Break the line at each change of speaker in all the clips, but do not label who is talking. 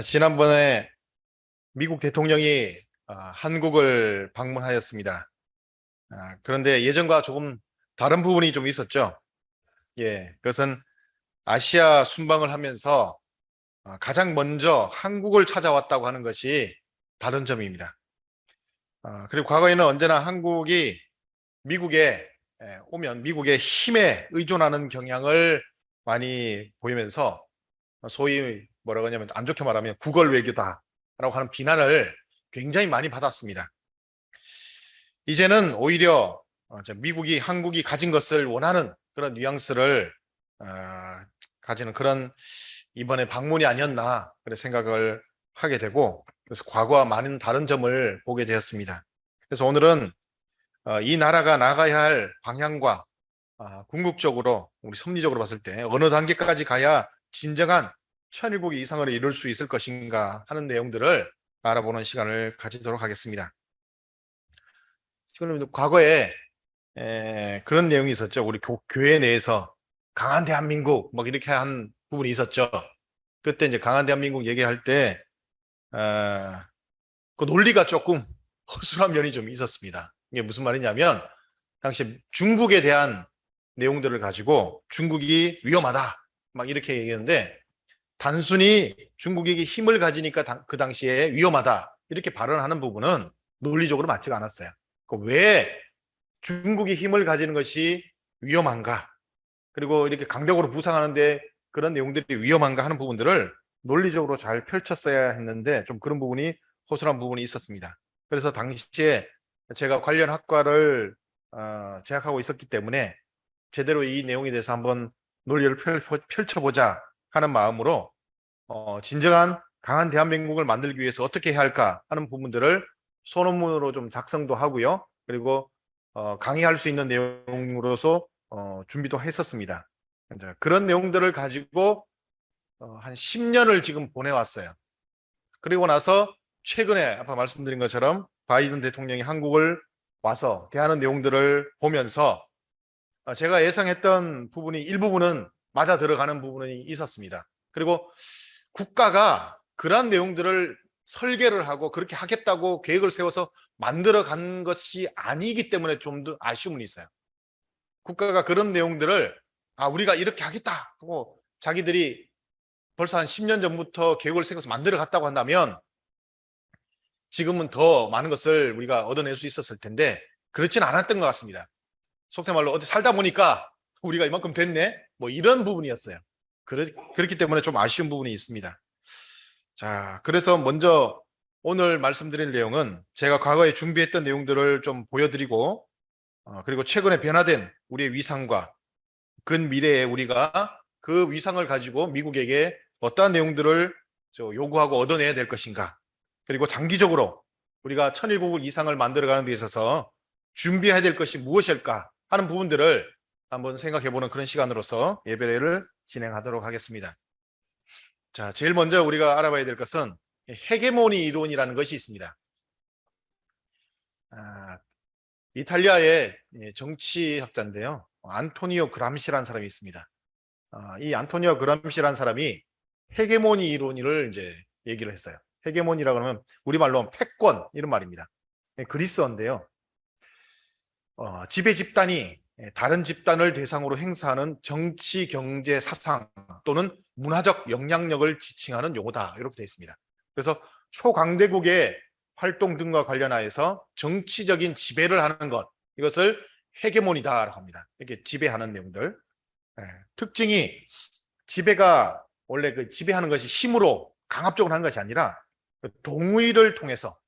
지난번에 미국 대통령이 한국을 방문하였습니다. 그런데 예전과 조금 다른 부분이 좀 있었죠. 예, 그것은 아시아 순방을 하면서 가장 먼저 한국을 찾아왔다고 하는 것이 다른 점입니다. 그리고 과거에는 언제나 한국이 미국에 오면 미국의 힘에 의존하는 경향을 많이 보이면서 소위 뭐라고 하냐면 안 좋게 말하면 구걸 외교다라고 하는 비난을 굉장히 많이 받았습니다. 이제는 오히려 미국이 한국이 가진 것을 원하는 그런 뉘앙스를 가지는 그런 이번에 방문이 아니었나 그런 생각을 하게 되고, 그래서 과거와 많은 다른 점을 보게 되었습니다. 그래서 오늘은 이 나라가 나가야 할 방향과 궁극적으로 우리 섭리적으로 봤을 때 어느 단계까지 가야 진정한 천일국이 이상을 이룰 수 있을 것인가 하는 내용들을 알아보는 시간을 가지도록 하겠습니다. 지금 과거에 그런 내용이 있었죠. 우리 교회 내에서 강한 대한민국 뭐 이렇게 한 부분이 있었죠. 그때 이제 강한 대한민국 얘기할 때 그 논리가 조금 허술한 면이 좀 있었습니다. 이게 무슨 말이냐면 당시 중국에 대한 내용들을 가지고 중국이 위험하다 막 이렇게 얘기했는데, 단순히 중국이 힘을 가지니까 그 당시에 위험하다 이렇게 발언하는 부분은 논리적으로 맞지가 않았어요. 왜 중국이 힘을 가지는 것이 위험한가, 그리고 이렇게 강력으로 부상하는데 그런 내용들이 위험한가 하는 부분들을 논리적으로 잘 펼쳤어야 했는데 좀 그런 부분이 허술한 부분이 있었습니다. 그래서 당시에 제가 관련 학과를 재학하고 있었기 때문에 제대로 이 내용에 대해서 한번 논리를 펼쳐보자 하는 마음으로 진정한 강한 대한민국을 만들기 위해서 어떻게 해야 할까 하는 부분들을 소논문으로 좀 작성도 하고요. 그리고 강의할 수 있는 내용으로서 준비도 했었습니다. 그런 내용들을 가지고 한 10년을 지금 보내왔어요. 그리고 나서 최근에 아까 말씀드린 것처럼 바이든 대통령이 한국을 와서 대하는 내용들을 보면서 제가 예상했던 부분이 일부분은 맞아 들어가는 부분이 있었습니다. 그리고 국가가 그러한 내용들을 설계를 하고 그렇게 하겠다고 계획을 세워서 만들어 간 것이 아니기 때문에 좀 더 아쉬움은 있어요. 국가가 그런 내용들을 우리가 이렇게 하겠다 하고 자기들이 벌써 한 10년 전부터 계획을 세워서 만들어 갔다고 한다면 지금은 더 많은 것을 우리가 얻어낼 수 있었을 텐데 그렇지는 않았던 것 같습니다. 속된 말로 어디 살다 보니까 우리가 이만큼 됐네 뭐 이런 부분이었어요. 그렇기 때문에 좀 아쉬운 부분이 있습니다. 자, 그래서 먼저 오늘 말씀드릴 내용은 제가 과거에 준비했던 내용들을 좀 보여드리고 그리고 최근에 변화된 우리의 위상과 근미래에 우리가 그 위상을 가지고 미국에게 어떠한 내용들을 요구하고 얻어내야 될 것인가, 그리고 장기적으로 우리가 천일국을 이상을 만들어가는 데 있어서 준비해야 될 것이 무엇일까 하는 부분들을 한번 생각해보는 그런 시간으로서 예배를 진행하도록 하겠습니다. 자, 제일 먼저 우리가 알아봐야 될 것은 헤게모니 이론이라는 것이 있습니다. 이탈리아의 정치학자인데요, 안토니오 그람시라는 사람이 있습니다. 이 안토니오 그람시라는 사람이 헤게모니 이론을 이제 얘기를 했어요. 헤게모니라고 하면 우리말로 패권 이런 말입니다. 그리스어인데요, 지배 집단이 다른 집단을 대상으로 행사하는 정치, 경제, 사상 또는 문화적 영향력을 지칭하는 용어다 이렇게 되어 있습니다. 그래서 초강대국의 활동 등과 관련하여서 정치적인 지배를 하는 것, 이것을 헤게모니다라고 합니다. 이렇게 지배하는 내용들. 특징이 지배가 원래 그 지배하는 것이 힘으로 강압적으로 하는 것이 아니라 동의를 통해서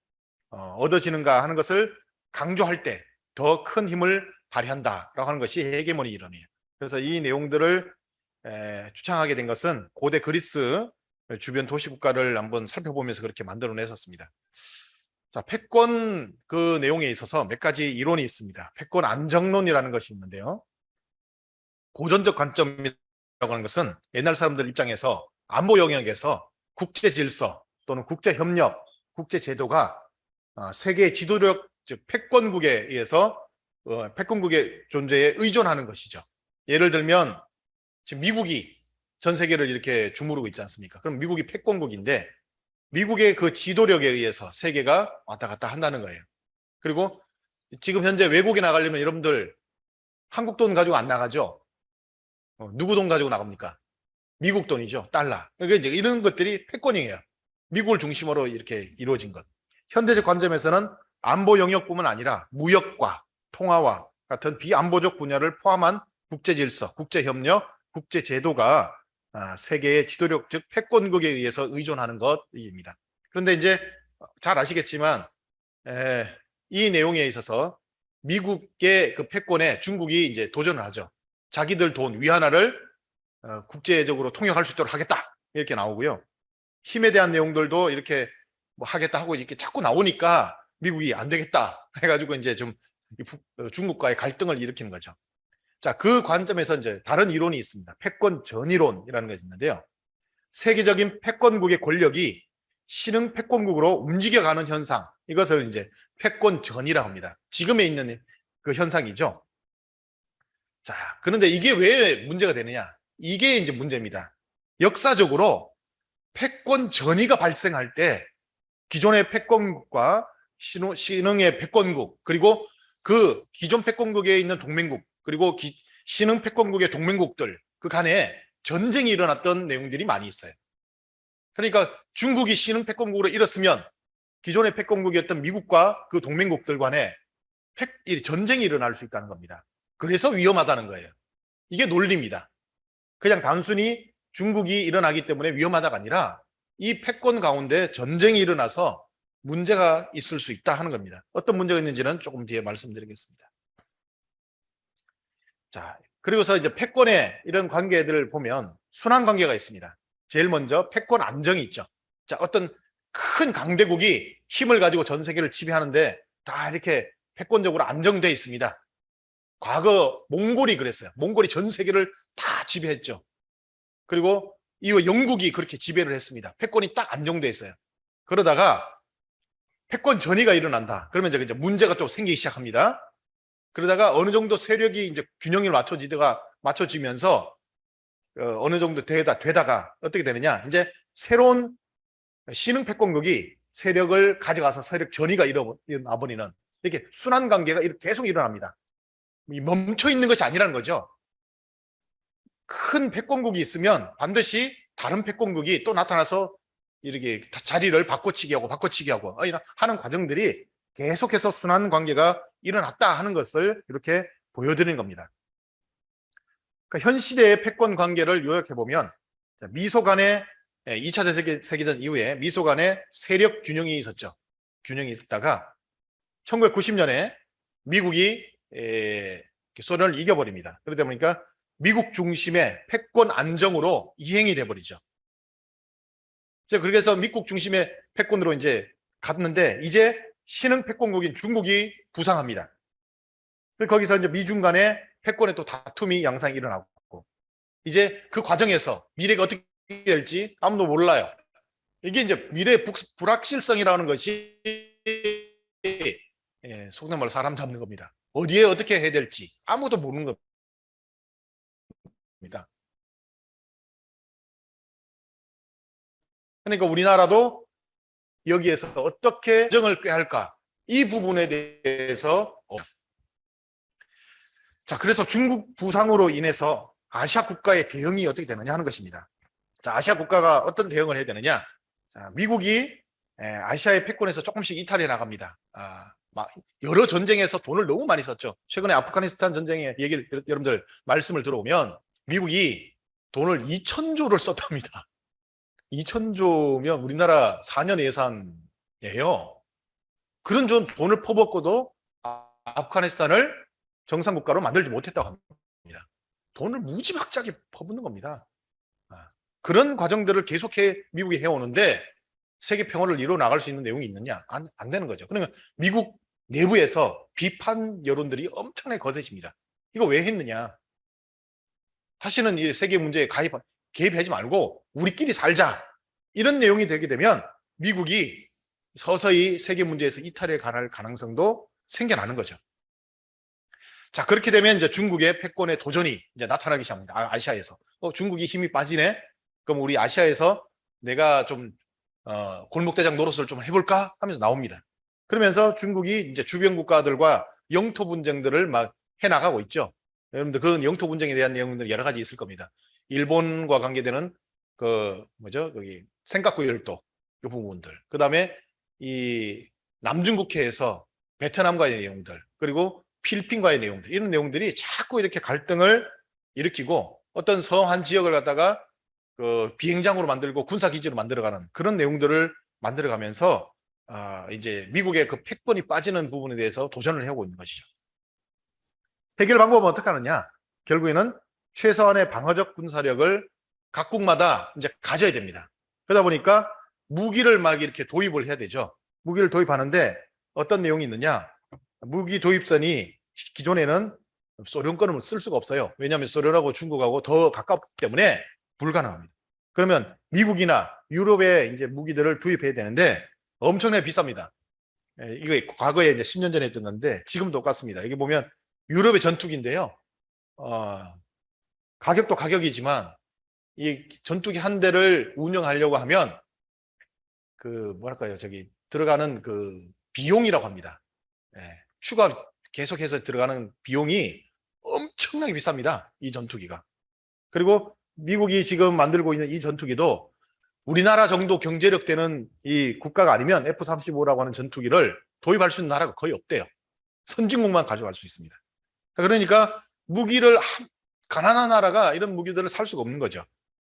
얻어지는가 하는 것을 강조할 때 더 큰 힘을 발휘한다라고 하는 것이 헤게모니 이론이에요. 그래서 이 내용들을 주창하게 된 것은 고대 그리스 주변 도시 국가를 한번 살펴보면서 그렇게 만들어냈었습니다. 자, 패권 그 내용에 있어서 몇 가지 이론이 있습니다. 패권 안정론이라는 것이 있는데요, 고전적 관점이라고 하는 것은 옛날 사람들 입장에서 안보 영역에서 국제 질서 또는 국제 협력, 국제 제도가 세계 지도력, 즉 패권국에 의해서 패권국의 존재에 의존하는 것이죠. 예를 들면 지금 미국이 전 세계를 이렇게 주무르고 있지 않습니까? 그럼 미국이 패권국인데 미국의 그 지도력에 의해서 세계가 왔다 갔다 한다는 거예요. 그리고 지금 현재 외국에 나가려면 여러분들 한국 돈 가지고 안 나가죠? 누구 돈 가지고 나갑니까? 미국 돈이죠. 달러. 그러니까 이제 이런 것들이 패권이에요. 미국을 중심으로 이렇게 이루어진 것. 현대적 관점에서는 안보 영역뿐만 아니라 무역과 통화와 같은 비안보적 분야를 포함한 국제질서, 국제협력, 국제제도가 세계의 지도력, 즉 패권국에 의해서 의존하는 것입니다. 그런데 이제 잘 아시겠지만 이 내용에 있어서 미국의 그 패권에 중국이 이제 도전을 하죠. 자기들 돈 위안화를 국제적으로 통용할 수 있도록 하겠다 이렇게 나오고요. 힘에 대한 내용들도 이렇게 뭐 하겠다 하고 이렇게 자꾸 나오니까 미국이 안 되겠다 해가지고 이제 좀 중국과의 갈등을 일으키는 거죠. 자, 그 관점에서 이제 다른 이론이 있습니다. 패권 전이론이라는 것이 있는데요. 세계적인 패권국의 권력이 신흥 패권국으로 움직여가는 현상, 이것을 이제 패권 전이라고 합니다. 지금에 있는 그 현상이죠. 자, 그런데 이게 왜 문제가 되느냐? 이게 이제 문제입니다. 역사적으로 패권 전이가 발생할 때 기존의 패권국과 신흥의 패권국, 그리고 그 기존 패권국에 있는 동맹국, 그리고 신흥 패권국의 동맹국들 그 간에 전쟁이 일어났던 내용들이 많이 있어요. 그러니까 중국이 신흥 패권국으로 일었으면 기존의 패권국이었던 미국과 그 동맹국들 간에 전쟁이 일어날 수 있다는 겁니다. 그래서 위험하다는 거예요. 이게 논리입니다. 그냥 단순히 중국이 일어나기 때문에 위험하다가 아니라 이 패권 가운데 전쟁이 일어나서 문제가 있을 수 있다 하는 겁니다. 어떤 문제가 있는지는 조금 뒤에 말씀드리겠습니다. 자, 그리고서 이제 패권의 이런 관계들을 보면 순환 관계가 있습니다. 제일 먼저 패권 안정이 있죠. 자, 어떤 큰 강대국이 힘을 가지고 전 세계를 지배하는데 다 이렇게 패권적으로 안정되어 있습니다. 과거 몽골이 그랬어요. 몽골이 전 세계를 다 지배했죠. 그리고 이후 영국이 그렇게 지배를 했습니다. 패권이 딱 안정되어 있어요. 그러다가 패권 전이가 일어난다. 그러면 이제 문제가 또 생기기 시작합니다. 그러다가 어느 정도 세력이 이제 균형이 맞춰지면서 어느 정도 되다가 어떻게 되느냐? 이제 새로운 신흥 패권국이 세력을 가져가서 세력 전이가 일어나버리는 이렇게 순환 관계가 계속 일어납니다. 멈춰 있는 것이 아니라는 거죠. 큰 패권국이 있으면 반드시 다른 패권국이 또 나타나서 이렇게 자리를 바꿔치기 하고 하는 과정들이 계속해서 순환 관계가 일어났다 하는 것을 이렇게 보여드리는 겁니다. 그러니까 현 시대의 패권 관계를 요약해 보면 미소 간의 2차 세계전 이후에 미소 간의 세력 균형이 있었죠. 균형이 있다가 1990년에 미국이 소련을 이겨버립니다. 그러다 보니까 미국 중심의 패권 안정으로 이행이 돼버리죠. 그래서 미국 중심의 패권으로 이제 갔는데 이제 신흥 패권국인 중국이 부상합니다. 거기서 이제 미중 간의 패권의 또 다툼이 양상이 일어나고 이제 그 과정에서 미래가 어떻게 될지 아무도 몰라요. 이게 이제 미래의 불확실성이라는 것이 속된 말로 사람 잡는 겁니다. 어디에 어떻게 해야 될지 아무도 모르는 겁니다. 그러니까 우리나라도 여기에서 어떻게 정을 꾀할까 이 부분에 대해서 자, 그래서 중국 부상으로 인해서 아시아 국가의 대응이 어떻게 되느냐 하는 것입니다. 자, 아시아 국가가 어떤 대응을 해야 되느냐? 자, 미국이 아시아의 패권에서 조금씩 이탈해 나갑니다. 여러 전쟁에서 돈을 너무 많이 썼죠. 최근에 아프가니스탄 전쟁의 얘기를 여러분들 말씀을 들어오면 미국이 돈을 2,000조를 썼답니다. 2,000조면 우리나라 4년 예산이에요. 그런 돈을 퍼붓고도 아프가니스탄을 정상국가로 만들지 못했다고 합니다. 돈을 무지막지하게 퍼붓는 겁니다. 그런 과정들을 계속해 미국이 해오는데 세계 평화를 이루어 나갈 수 있는 내용이 있느냐? 안 되는 거죠. 그러면 미국 내부에서 비판 여론들이 엄청나게 거세집니다. 이거 왜 했느냐? 다시는 이 세계 문제에 개입하지 말고 우리끼리 살자. 이런 내용이 되게 되면 미국이 서서히 세계 문제에서 이탈해 갈 가능성도 생겨나는 거죠. 자, 그렇게 되면 이제 중국의 패권의 도전이 이제 나타나기 시작합니다. 아시아에서. 중국이 힘이 빠지네? 그럼 우리 아시아에서 내가 좀 골목대장 노릇을 좀 해볼까 하면서 나옵니다. 그러면서 중국이 이제 주변 국가들과 영토 분쟁들을 막 해나가고 있죠. 여러분들 그 영토 분쟁에 대한 내용들 여러 가지 있을 겁니다. 일본과 관계되는 그 뭐죠? 여기 센카쿠 열도 이 부분들. 그다음에 이 남중국해에서 베트남과의 내용들, 그리고 필리핀과의 내용들, 이런 내용들이 자꾸 이렇게 갈등을 일으키고 어떤 서한 지역을 갖다가 그 비행장으로 만들고 군사기지로 만들어가는 그런 내용들을 만들어가면서 이제 미국의 그 패권이 빠지는 부분에 대해서 도전을 하고 있는 것이죠. 해결 방법은 어떻게 하느냐? 결국에는 최소한의 방어적 군사력을 각국마다 이제 가져야 됩니다. 그러다 보니까 무기를 막 이렇게 도입을 해야 되죠. 무기를 도입하는데 어떤 내용이 있느냐? 무기 도입선이 기존에는 소련 거는 쓸 수가 없어요. 왜냐하면 소련하고 중국하고 더 가깝기 때문에 불가능합니다. 그러면 미국이나 유럽에 이제 무기들을 도입해야 되는데 엄청나게 비쌉니다. 이거 과거에 이제 10년 전에 했던 건데 지금 똑같습니다. 여기 보면 유럽의 전투기인데요. 가격도 가격이지만 이 전투기 한 대를 운영하려고 하면 그 뭐랄까요, 저기 들어가는 그 비용이라고 합니다. 추가 계속해서 들어가는 비용이 엄청나게 비쌉니다. 이 전투기가. 그리고 미국이 지금 만들고 있는 이 전투기도 우리나라 정도 경제력 되는 이 국가가 아니면 F-35라고 하는 전투기를 도입할 수 있는 나라가 거의 없대요. 선진국만 가져갈 수 있습니다. 그러니까 무기를 가난한 나라가 이런 무기들을 살 수가 없는 거죠.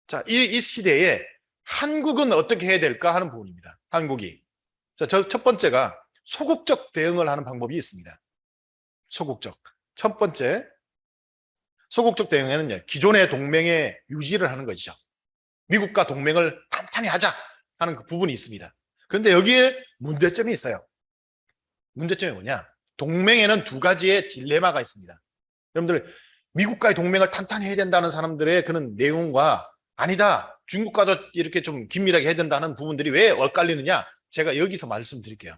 자, 이 시대에 한국은 어떻게 해야 될까 하는 부분입니다. 한국이. 자, 첫 번째가 소극적 대응을 하는 방법이 있습니다. 소극적. 첫 번째, 소극적 대응에는 기존의 동맹의 유지를 하는 것이죠. 미국과 동맹을 탄탄히 하자 하는 그 부분이 있습니다. 그런데 여기에 문제점이 있어요. 문제점이 뭐냐? 동맹에는 두 가지의 딜레마가 있습니다. 여러분들, 미국과의 동맹을 탄탄히 해야 된다는 사람들의 그런 내용과 아니다, 중국과도 이렇게 좀 긴밀하게 해야 된다는 부분들이 왜 엇갈리느냐? 제가 여기서 말씀드릴게요.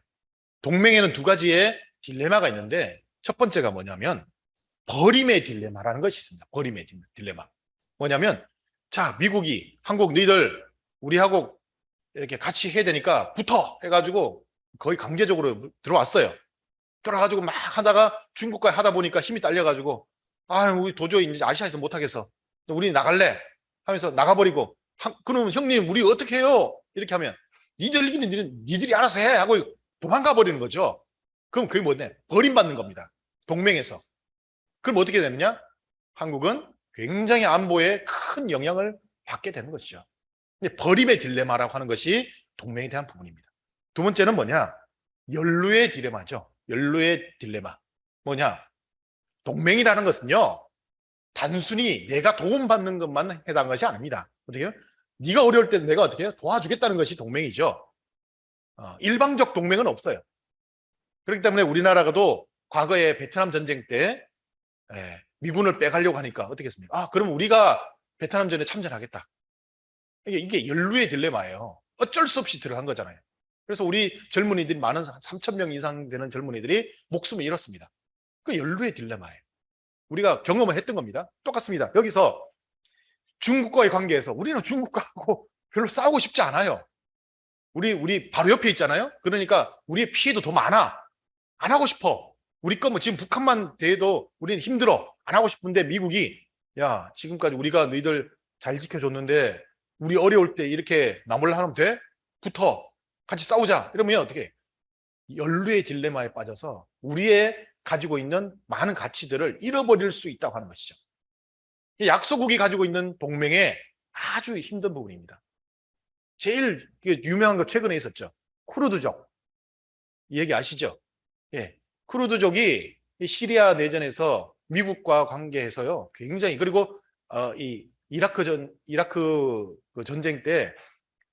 동맹에는 두 가지의 딜레마가 있는데 첫 번째가 뭐냐면 버림의 딜레마라는 것이 있습니다. 버림의 딜레마. 뭐냐면 자, 미국이 한국 너희들 우리하고 이렇게 같이 해야 되니까 붙어 해가지고 거의 강제적으로 들어왔어요. 들어가지고 막 하다가 중국과 하다 보니까 힘이 딸려가지고 우리 도저히 이제 아시아에서 못하겠어. 우리 나갈래 하면서 나가버리고 그럼 형님 우리 어떻게 해요? 이렇게 하면 니들이 알아서 해 하고 도망가 버리는 거죠. 그럼 그게 뭐냐? 버림받는 겁니다. 동맹에서. 그럼 어떻게 되느냐? 한국은 굉장히 안보에 큰 영향을 받게 되는 것이죠. 근데 버림의 딜레마라고 하는 것이 동맹에 대한 부분입니다. 두 번째는 뭐냐? 연루의 딜레마죠. 연루의 딜레마. 뭐냐? 동맹이라는 것은요, 단순히 내가 도움받는 것만 해당하는 것이 아닙니다. 어떻게 해요? 네가 어려울 때 내가 어떻게 해요? 도와주겠다는 것이 동맹이죠. 일방적 동맹은 없어요. 그렇기 때문에 우리나라가도 과거에 베트남 전쟁 때 미군을 빼가려고 하니까 어떻게 했습니까? 그럼 우리가 베트남전에 참전하겠다. 이게 연루의 딜레마예요. 어쩔 수 없이 들어간 거잖아요. 그래서 우리 젊은이들이 많은 3,000명 이상 되는 젊은이들이 목숨을 잃었습니다. 그 연루의 딜레마예요. 우리가 경험을 했던 겁니다. 똑같습니다. 여기서 중국과의 관계에서 우리는 중국과하고 별로 싸우고 싶지 않아요. 우리 바로 옆에 있잖아요. 그러니까 우리의 피해도 더 많아. 안 하고 싶어. 우리 거 뭐 지금 북한만 대해도 우리는 힘들어. 안 하고 싶은데 미국이 야, 지금까지 우리가 너희들 잘 지켜줬는데 우리 어려울 때 이렇게 나몰라 하면 돼? 붙어. 같이 싸우자. 이러면 어떻게? 연루의 딜레마에 빠져서 우리의 가지고 있는 많은 가치들을 잃어버릴 수 있다고 하는 것이죠. 약소국이 가지고 있는 동맹의 아주 힘든 부분입니다. 제일 유명한 거 최근에 있었죠. 쿠르드족. 이 얘기 아시죠? 예. 쿠르드족이 시리아 내전에서 미국과 관계해서요. 굉장히 그리고 이 이라크 그 전쟁 때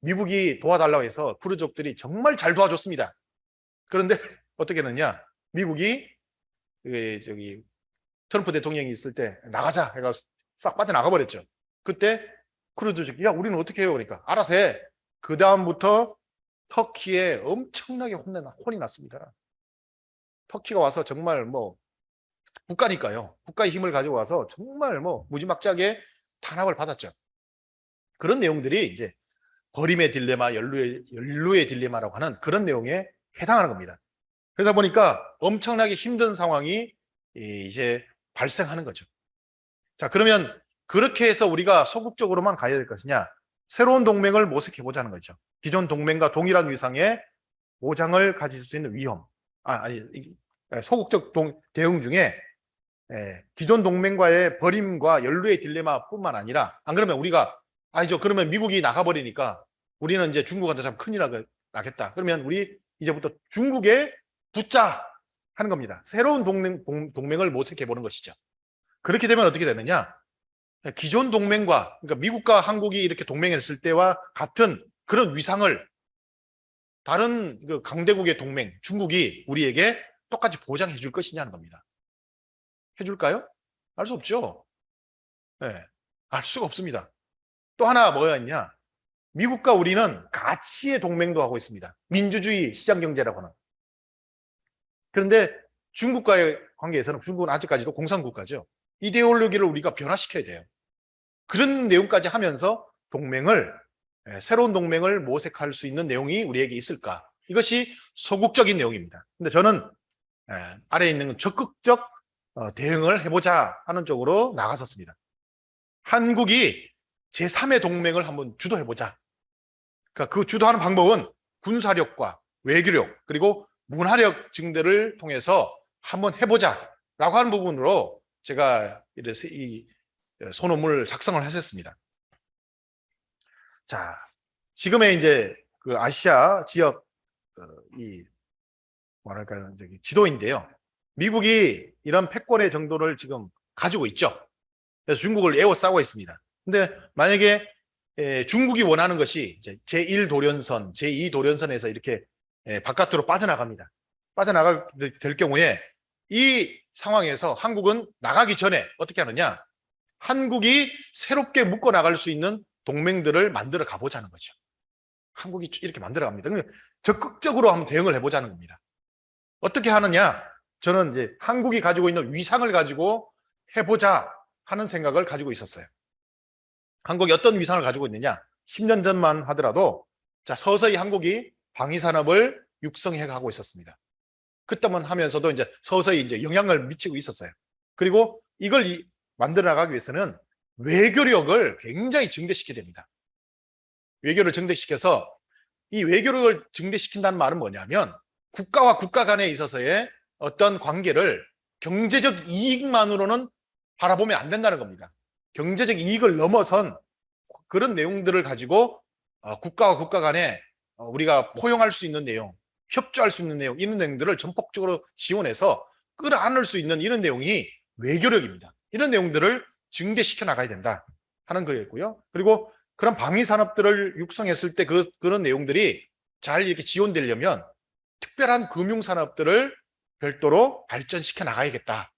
미국이 도와달라고 해서 쿠르드족들이 정말 잘 도와줬습니다. 그런데 어떻게 했느냐? 미국이 저기 트럼프 대통령이 있을 때 나가자 해가 싹 빠져나가 버렸죠. 그때 쿠르드족이 야, 우리는 어떻게 해요? 그러니까 알아서 해. 그 다음부터 터키에 엄청나게 혼이 났습니다. 터키가 와서 정말 뭐 국가니까요. 국가의 힘을 가지고 와서 정말 뭐 무지막지하게 탄압을 받았죠. 그런 내용들이 이제 버림의 딜레마, 연루의 딜레마라고 하는 그런 내용에 해당하는 겁니다. 그러다 보니까 엄청나게 힘든 상황이 이제 발생하는 거죠. 자, 그러면 그렇게 해서 우리가 소극적으로만 가야 될 것이냐? 새로운 동맹을 모색해 보자는 거죠. 기존 동맹과 동일한 위상의 보장을 가질 수 있는 위험. 소극적 대응 중에 기존 동맹과의 버림과 연루의 딜레마뿐만 아니라, 안 그러면 우리가 그러면 미국이 나가버리니까 우리는 이제 중국한테 참 큰일 나겠다. 그러면 우리 이제부터 중국에 붙자 하는 겁니다. 새로운 동맹을 모색해 보는 것이죠. 그렇게 되면 어떻게 되느냐? 기존 동맹과, 그러니까 미국과 한국이 이렇게 동맹했을 때와 같은 그런 위상을 다른 그 강대국의 동맹, 중국이 우리에게 똑같이 보장해 줄 것이냐는 겁니다. 해줄까요? 알 수 없죠. 네, 알 수가 없습니다. 또 하나 뭐가 있냐? 미국과 우리는 가치의 동맹도 하고 있습니다. 민주주의 시장경제라고 하는. 그런데 중국과의 관계에서는 중국은 아직까지도 공산국가죠. 이데올로기를 우리가 변화시켜야 돼요. 그런 내용까지 하면서 새로운 동맹을 모색할 수 있는 내용이 우리에게 있을까? 이것이 소극적인 내용입니다. 근데 저는 아래에 있는 적극적 대응을 해보자 하는 쪽으로 나갔었습니다. 한국이 제3의 동맹을 한번 주도해보자. 그러니까 그 주도하는 방법은 군사력과 외교력 그리고 문화력 증대를 통해서 한번 해보자라고 하는 부분으로 제가 이래서 이 소논문을 작성을 했었습니다. 자, 지금의 이제 그 아시아 지역 뭐랄까요, 지도인데요. 미국이 이런 패권의 정도를 지금 가지고 있죠. 그래서 중국을 에워싸고 있습니다. 근데 만약에 중국이 원하는 것이 이제 제1도련선, 제2도련선에서 이렇게 바깥으로 빠져나갑니다. 빠져나갈 될 경우에 이 상황에서 한국은 나가기 전에 어떻게 하느냐? 한국이 새롭게 묶어나갈 수 있는 동맹들을 만들어 가보자는 거죠. 한국이 이렇게 만들어 갑니다. 적극적으로 한번 대응을 해보자는 겁니다. 어떻게 하느냐? 저는 이제 한국이 가지고 있는 위상을 가지고 해보자 하는 생각을 가지고 있었어요. 한국이 어떤 위상을 가지고 있느냐? 10년 전만 하더라도 서서히 한국이 방위산업을 육성해 가고 있었습니다. 그때만 하면서도 이제 서서히 이제 영향을 미치고 있었어요. 그리고 이걸 만들어 나가기 위해서는 외교력을 굉장히 증대시켜야 됩니다. 외교를 증대시켜서 이 외교력을 증대시킨다는 말은 뭐냐면 국가와 국가 간에 있어서의 어떤 관계를 경제적 이익만으로는 바라보면 안 된다는 겁니다. 경제적 이익을 넘어선 그런 내용들을 가지고 국가와 국가 간에 우리가 포용할 수 있는 내용, 협조할 수 있는 내용, 이런 내용들을 전폭적으로 지원해서 끌어안을 수 있는 이런 내용이 외교력입니다. 이런 내용들을 증대시켜 나가야 된다 하는 거였고요. 그리고 그런 방위 산업들을 육성했을 때 그런 내용들이 잘 이렇게 지원되려면 특별한 금융 산업들을 별도로 발전시켜 나가야겠다.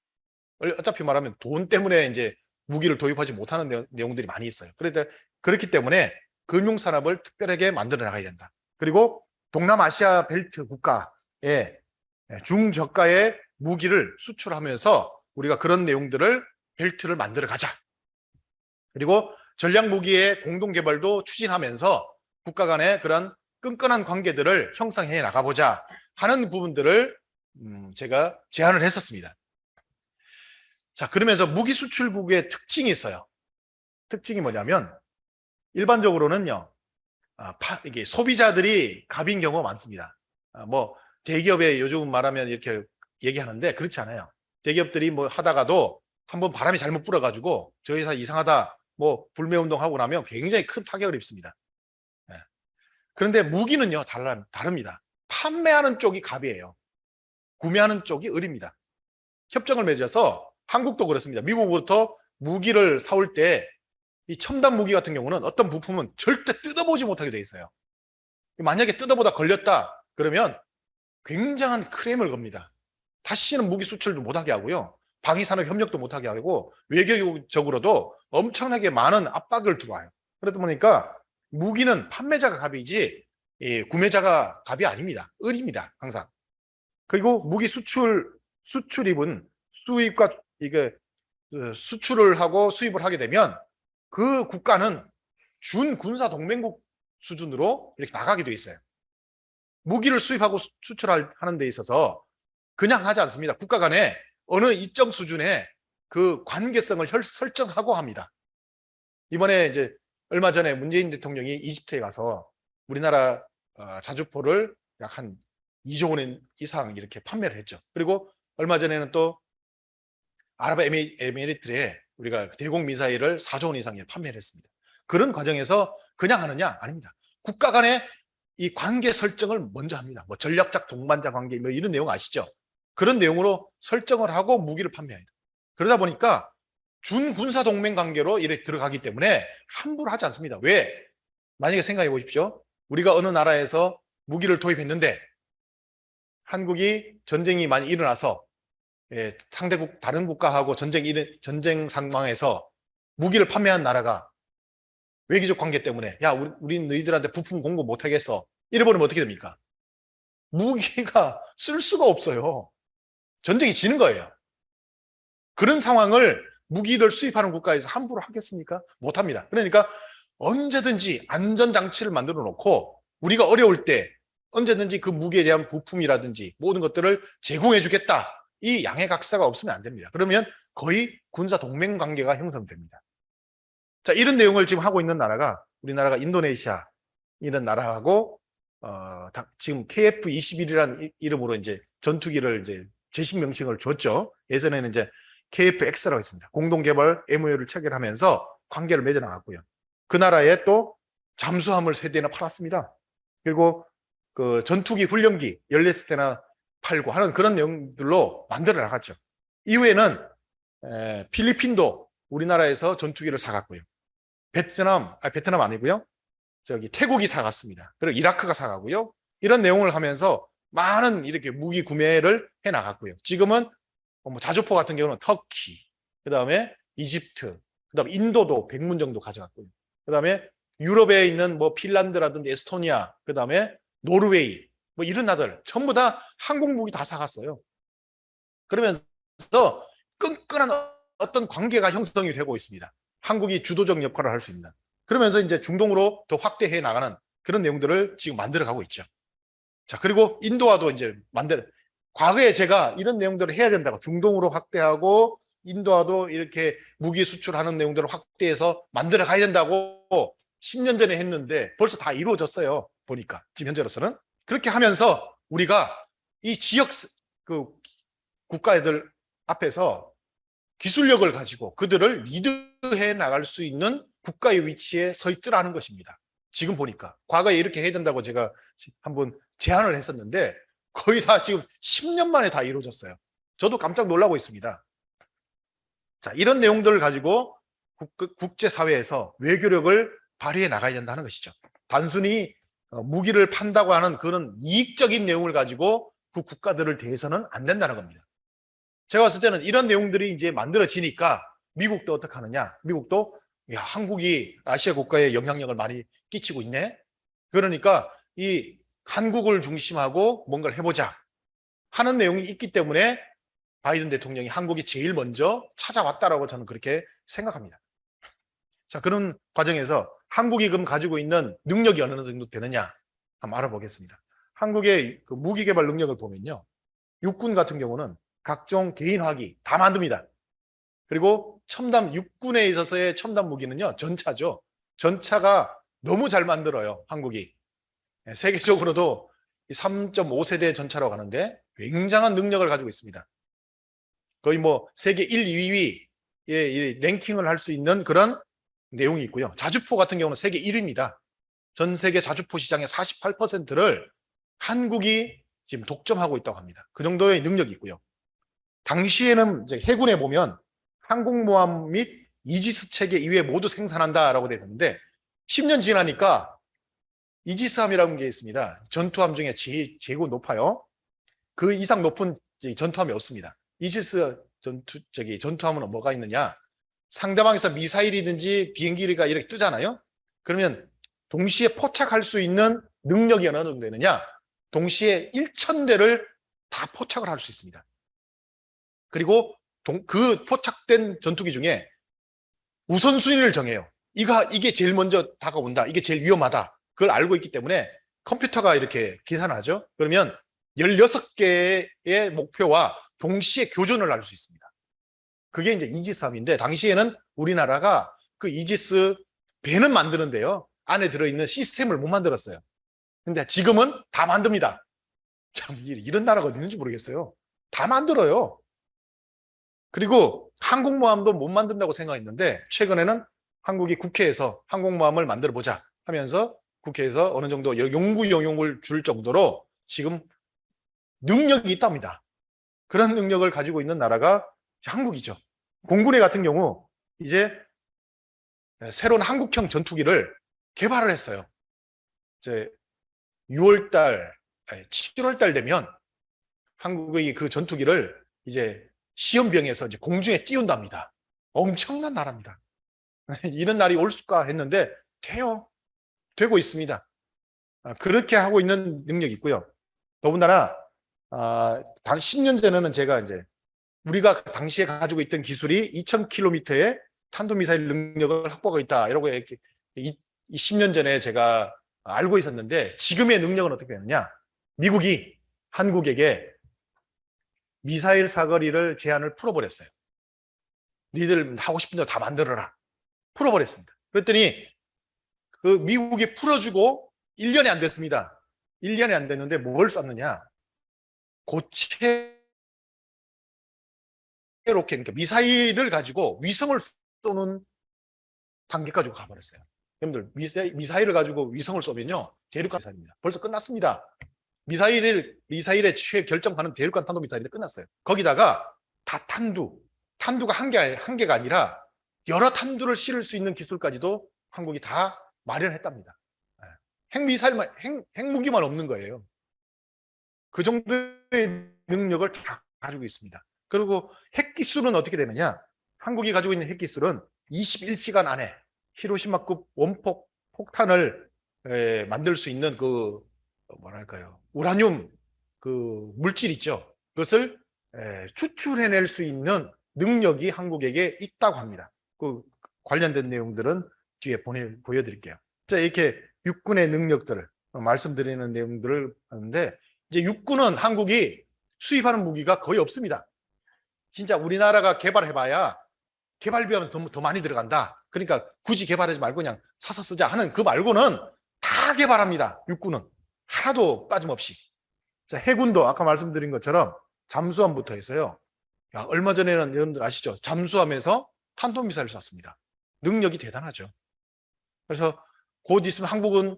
어차피 말하면 돈 때문에 이제 무기를 도입하지 못하는 내용들이 많이 있어요. 그렇기 때문에 금융 산업을 특별하게 만들어 나가야 된다. 그리고 동남아시아 벨트 국가에 중저가의 무기를 수출하면서 우리가 그런 내용들을 벨트를 만들어 가자. 그리고 전략 무기의 공동 개발도 추진하면서 국가 간의 그런 끈끈한 관계들을 형성해 나가보자 하는 부분들을 제가 제안을 했었습니다. 자, 그러면서 무기 수출국의 특징이 있어요. 특징이 뭐냐면 일반적으로는요, 이게 소비자들이 갑인 경우가 많습니다. 뭐 대기업에 요즘 말하면 이렇게 얘기하는데 그렇지 않아요. 대기업들이 뭐 하다가도 한번 바람이 잘못 불어가지고 저 회사 이상하다, 뭐 불매운동 하고 나면 굉장히 큰 타격을 입습니다. 그런데 무기는요 다릅니다. 판매하는 쪽이 갑이에요. 구매하는 쪽이 을입니다. 협정을 맺어서 한국도 그렇습니다. 미국으로부터 무기를 사올 때 이 첨단 무기 같은 경우는 어떤 부품은 절대 뜯어보지 못하게 돼 있어요. 만약에 뜯어보다 걸렸다 그러면 굉장한 크레임을 겁니다. 다시는 무기 수출도 못하게 하고요. 방위산업 협력도 못하게 하고 외교적으로도 엄청나게 많은 압박을 들어와요. 그러다 보니까 무기는 판매자가 갑이지 구매자가 갑이 아닙니다. 을입니다. 항상. 그리고 무기 수출입은 수입과 이게 수출을 하고 수입을 하게 되면 그 국가는 준 군사 동맹국 수준으로 이렇게 나가게 돼 있어요. 무기를 수입하고 수출하는 데 있어서 그냥 하지 않습니다. 국가 간에 어느 일정 수준의 그 관계성을 설정하고 합니다. 이번에 이제 얼마 전에 문재인 대통령이 이집트에 가서 우리나라 자주포를 약 한 2조 원 이상 이렇게 판매를 했죠. 그리고 얼마 전에는 또 아랍에미리트에 우리가 대공 미사일을 4조 원 이상 판매를 했습니다. 그런 과정에서 그냥 하느냐? 아닙니다. 국가 간의 이 관계 설정을 먼저 합니다. 뭐 전략적 동반자 관계 뭐 이런 내용 아시죠? 그런 내용으로 설정을 하고 무기를 판매합니다. 그러다 보니까 준군사 동맹 관계로 이렇게 들어가기 때문에 함부로 하지 않습니다. 왜? 만약에 생각해 보십시오. 우리가 어느 나라에서 무기를 도입했는데 한국이 전쟁이 많이 일어나서 상대국 다른 국가하고 전쟁 상황에서 무기를 판매한 나라가 외교적 관계 때문에 야 우리 너희들한테 부품 공급 못하겠어 이래버리면 어떻게 됩니까? 무기가 쓸 수가 없어요. 전쟁이 지는 거예요. 그런 상황을 무기를 수입하는 국가에서 함부로 하겠습니까? 못합니다. 그러니까 언제든지 안전장치를 만들어 놓고 우리가 어려울 때 언제든지 그 무기에 대한 부품이라든지 모든 것들을 제공해 주겠다. 이 양해각서가 없으면 안 됩니다. 그러면 거의 군사 동맹 관계가 형성됩니다. 자, 이런 내용을 지금 하고 있는 나라가 우리나라가 인도네시아 이런 나라하고 지금 KF-21이라는 이름으로 이제 전투기를 이제 제식 명칭을 줬죠. 예전에는 이제 KF-X라고 했습니다. 공동개발 MOU를 체결하면서 관계를 맺어나갔고요. 그 나라에 또 잠수함을 3대나 팔았습니다. 그리고 그 전투기 훈련기 14대나 팔고 하는 그런 내용들로 만들어 나갔죠. 이후에는 필리핀도 우리나라에서 전투기를 사갔고요. 베트남 아니고요. 저기 태국이 사갔습니다. 그리고 이라크가 사가고요. 이런 내용을 하면서 많은 이렇게 무기 구매를 해 나갔고요. 지금은 뭐 자주포 같은 경우는 터키, 그다음에 이집트, 그다음에 인도도 100문 정도 가져갔고요. 그다음에 유럽에 있는 뭐 핀란드라든지 에스토니아, 그다음에 노르웨이 뭐 이런 나라들 전부 다 한국 무기 다 사갔어요. 그러면서 끈끈한 어떤 관계가 형성이 되고 있습니다. 한국이 주도적 역할을 할 수 있는. 그러면서 이제 중동으로 더 확대해 나가는 그런 내용들을 지금 만들어가고 있죠. 자, 그리고 인도와도 이제 과거에 제가 이런 내용들을 해야 된다고 중동으로 확대하고 인도와도 이렇게 무기 수출하는 내용들을 확대해서 만들어 가야 된다고 10년 전에 했는데 벌써 다 이루어졌어요. 보니까 지금 현재로서는 그렇게 하면서 우리가 이 지역 그 국가들 앞에서 기술력을 가지고 그들을 리드해 나갈 수 있는 국가의 위치에 서 있더라는 것입니다. 지금 보니까 과거에 이렇게 해야 된다고 제가 한번 제안을 했었는데 거의 다 지금 10년 만에 다 이루어졌어요. 저도 깜짝 놀라고 있습니다. 자, 이런 내용들을 가지고 국제사회에서 외교력을 발휘해 나가야 된다는 것이죠. 단순히 무기를 판다고 하는 그런 이익적인 내용을 가지고 그 국가들을 대해서는 안 된다는 겁니다. 제가 봤을 때는 이런 내용들이 이제 만들어지니까 미국도 어떻게 하느냐. 미국도 야, 한국이 아시아 국가에 영향력을 많이 끼치고 있네. 그러니까 이 한국을 중심하고 뭔가를 해보자 하는 내용이 있기 때문에 바이든 대통령이 한국이 제일 먼저 찾아왔다라고 저는 그렇게 생각합니다. 자, 그런 과정에서 한국이 그럼 가지고 있는 능력이 어느 정도 되느냐 한번 알아보겠습니다. 한국의 그 무기 개발 능력을 보면요. 육군 같은 경우는 각종 개인화기 다 만듭니다. 그리고 첨단 육군에 있어서의 첨단 무기는요. 전차죠. 전차가 너무 잘 만들어요. 한국이. 세계적으로도 3.5세대 전차라고 하는데 굉장한 능력을 가지고 있습니다. 거의 뭐 세계 1, 2위의 랭킹을 할 수 있는 그런 내용이 있고요. 자주포 같은 경우는 세계 1위입니다. 전 세계 자주포 시장의 48%를 한국이 지금 독점하고 있다고 합니다. 그 정도의 능력이 있고요. 당시에는 이제 해군에 보면 항공모함 및 이지스 체계 이외에 모두 생산한다라고 되어 있는데 10년 지나니까 이지스함이라는 게 있습니다. 전투함 중에 제일 높아요. 그 이상 높은 전투함이 없습니다. 이지스 전투함은 뭐가 있느냐? 상대방에서 미사일이든지 비행기가 이렇게 뜨잖아요. 그러면 동시에 포착할 수 있는 능력이 어느 정도 되느냐? 동시에 1,000대를 다 포착을 할 수 있습니다. 그리고 그 포착된 전투기 중에 우선순위를 정해요. 이게 제일 먼저 다가온다. 이게 제일 위험하다. 그걸 알고 있기 때문에 컴퓨터가 이렇게 계산하죠. 그러면 16개의 목표와 동시에 교전을 할 수 있습니다. 그게 이제 이지스함인데, 당시에는 우리나라가 그 이지스 배는 만드는데요, 안에 들어있는 시스템을 못 만들었어요. 근데 지금은 다 만듭니다. 참, 이런 나라가 어디 있는지 모르겠어요. 다 만들어요. 그리고 항공모함도 못 만든다고 생각했는데, 최근에는 한국이 국회에서 항공모함을 만들어 보자 하면서 국회에서 어느 정도 연구 영역을 줄 정도로 지금 능력이 있답니다. 그런 능력을 가지고 있는 나라가 한국이죠. 공군의 같은 경우 이제 새로운 한국형 전투기를 개발을 했어요. 이제 6월달, 7월달 되면 한국의 그 전투기를 이제 시험 비행해서 이제 공중에 띄운답니다. 엄청난 나라입니다. 이런 날이 올까 했는데 돼요. 되고 있습니다. 그렇게 하고 있는 능력이 있고요. 더군다나 10년 전에는 제가 이제 우리가 당시에 가지고 있던 기술이 2000km의 탄도미사일 능력을 확보하고 있다, 이러고 이렇게 10년 전에 제가 알고 있었는데, 지금의 능력은 어떻게 되느냐? 미국이 한국에게 미사일 사거리를 제한을 풀어버렸어요. 니들 하고 싶은 대로 다 만들어라. 풀어버렸습니다. 그랬더니 그 미국이 풀어주고 1년이 안 됐습니다. 1년이 안 됐는데 뭘 쐈느냐? 고체 로켓, 그러니까 미사일을 가지고 위성을 쏘는 단계까지 가버렸어요. 여러분들, 미사일을 가지고 위성을 쏘면요, 대륙간 미사일입니다. 벌써 끝났습니다. 미사일의 최결정하는 대륙간 탄도미사일이 끝났어요. 거기다가 탄두가 한 개가 아니라 여러 탄두를 실을 수 있는 기술까지도 한국이 다 마련했답니다. 핵무기만 없는 거예요. 그 정도의 능력을 다 가지고 있습니다. 그리고 핵기술은 어떻게 되느냐? 한국이 가지고 있는 핵기술은 21시간 안에 히로시마급 원폭 폭탄을 만들 수 있는 그 뭐랄까요, 우라늄 그 물질 있죠. 그것을 추출해낼 수 있는 능력이 한국에게 있다고 합니다. 그 관련된 내용들은 뒤에 보여드릴게요. 자, 이렇게 육군의 능력들을 말씀드리는 내용들을 하는데, 이제 육군은 한국이 수입하는 무기가 거의 없습니다. 진짜 우리나라가 개발해봐야 개발비하면 더 많이 들어간다. 그러니까 굳이 개발하지 말고 그냥 사서 쓰자 하는 그 말고는 다 개발합니다. 육군은 하나도 빠짐없이. 자, 해군도 아까 말씀드린 것처럼 잠수함부터 해서요. 얼마 전에는 여러분들 아시죠? 잠수함에서 탄도미사일을 쐈습니다. 능력이 대단하죠. 그래서 곧 있으면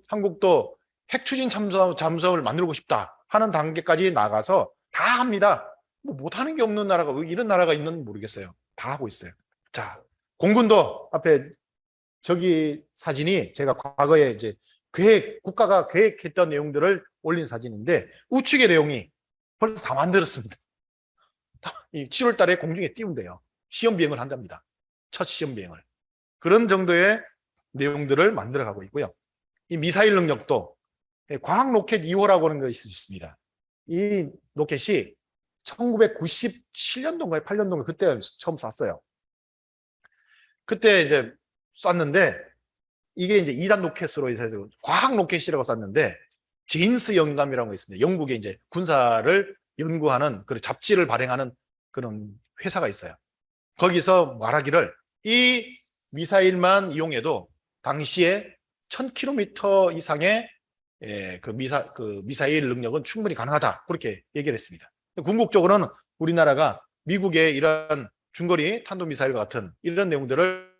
한국도 핵추진 잠수함을 만들고 싶다 하는 단계까지 나가서 다 합니다. 뭐 못하는 게 없는 나라가 왜 이런 나라가 있는지 모르겠어요. 다 하고 있어요. 자, 공군도 앞에 저기 사진이 제가 과거에 이제 국가가 계획했던 내용들을 올린 사진인데, 우측의 내용이 벌써 다 만들었습니다. 7월 달에 공중에 띄운대요. 시험 비행을 한답니다. 첫 시험 비행을. 그런 정도의 내용들을 만들어가고 있고요. 이 미사일 능력도 과학 로켓 2호라고 하는 것이 있습니다. 이 로켓이 1997년도인가요? 8년도인가 그때 처음 쐈어요. 그때 이제 쐈는데 이게 이제 2단 로켓으로 해서 과학 로켓이라고 쐈는데, 제인스 영감이라는 거 있습니다. 영국에 이제 군사를 연구하는 그런 잡지를 발행하는 그런 회사가 있어요. 거기서 말하기를 이 미사일만 이용해도 당시에 1000km 이상의 그 미사일 능력은 충분히 가능하다, 그렇게 얘기를 했습니다. 궁극적으로는 우리나라가 미국의 이러한 중거리 탄도미사일과 같은 이런 내용들을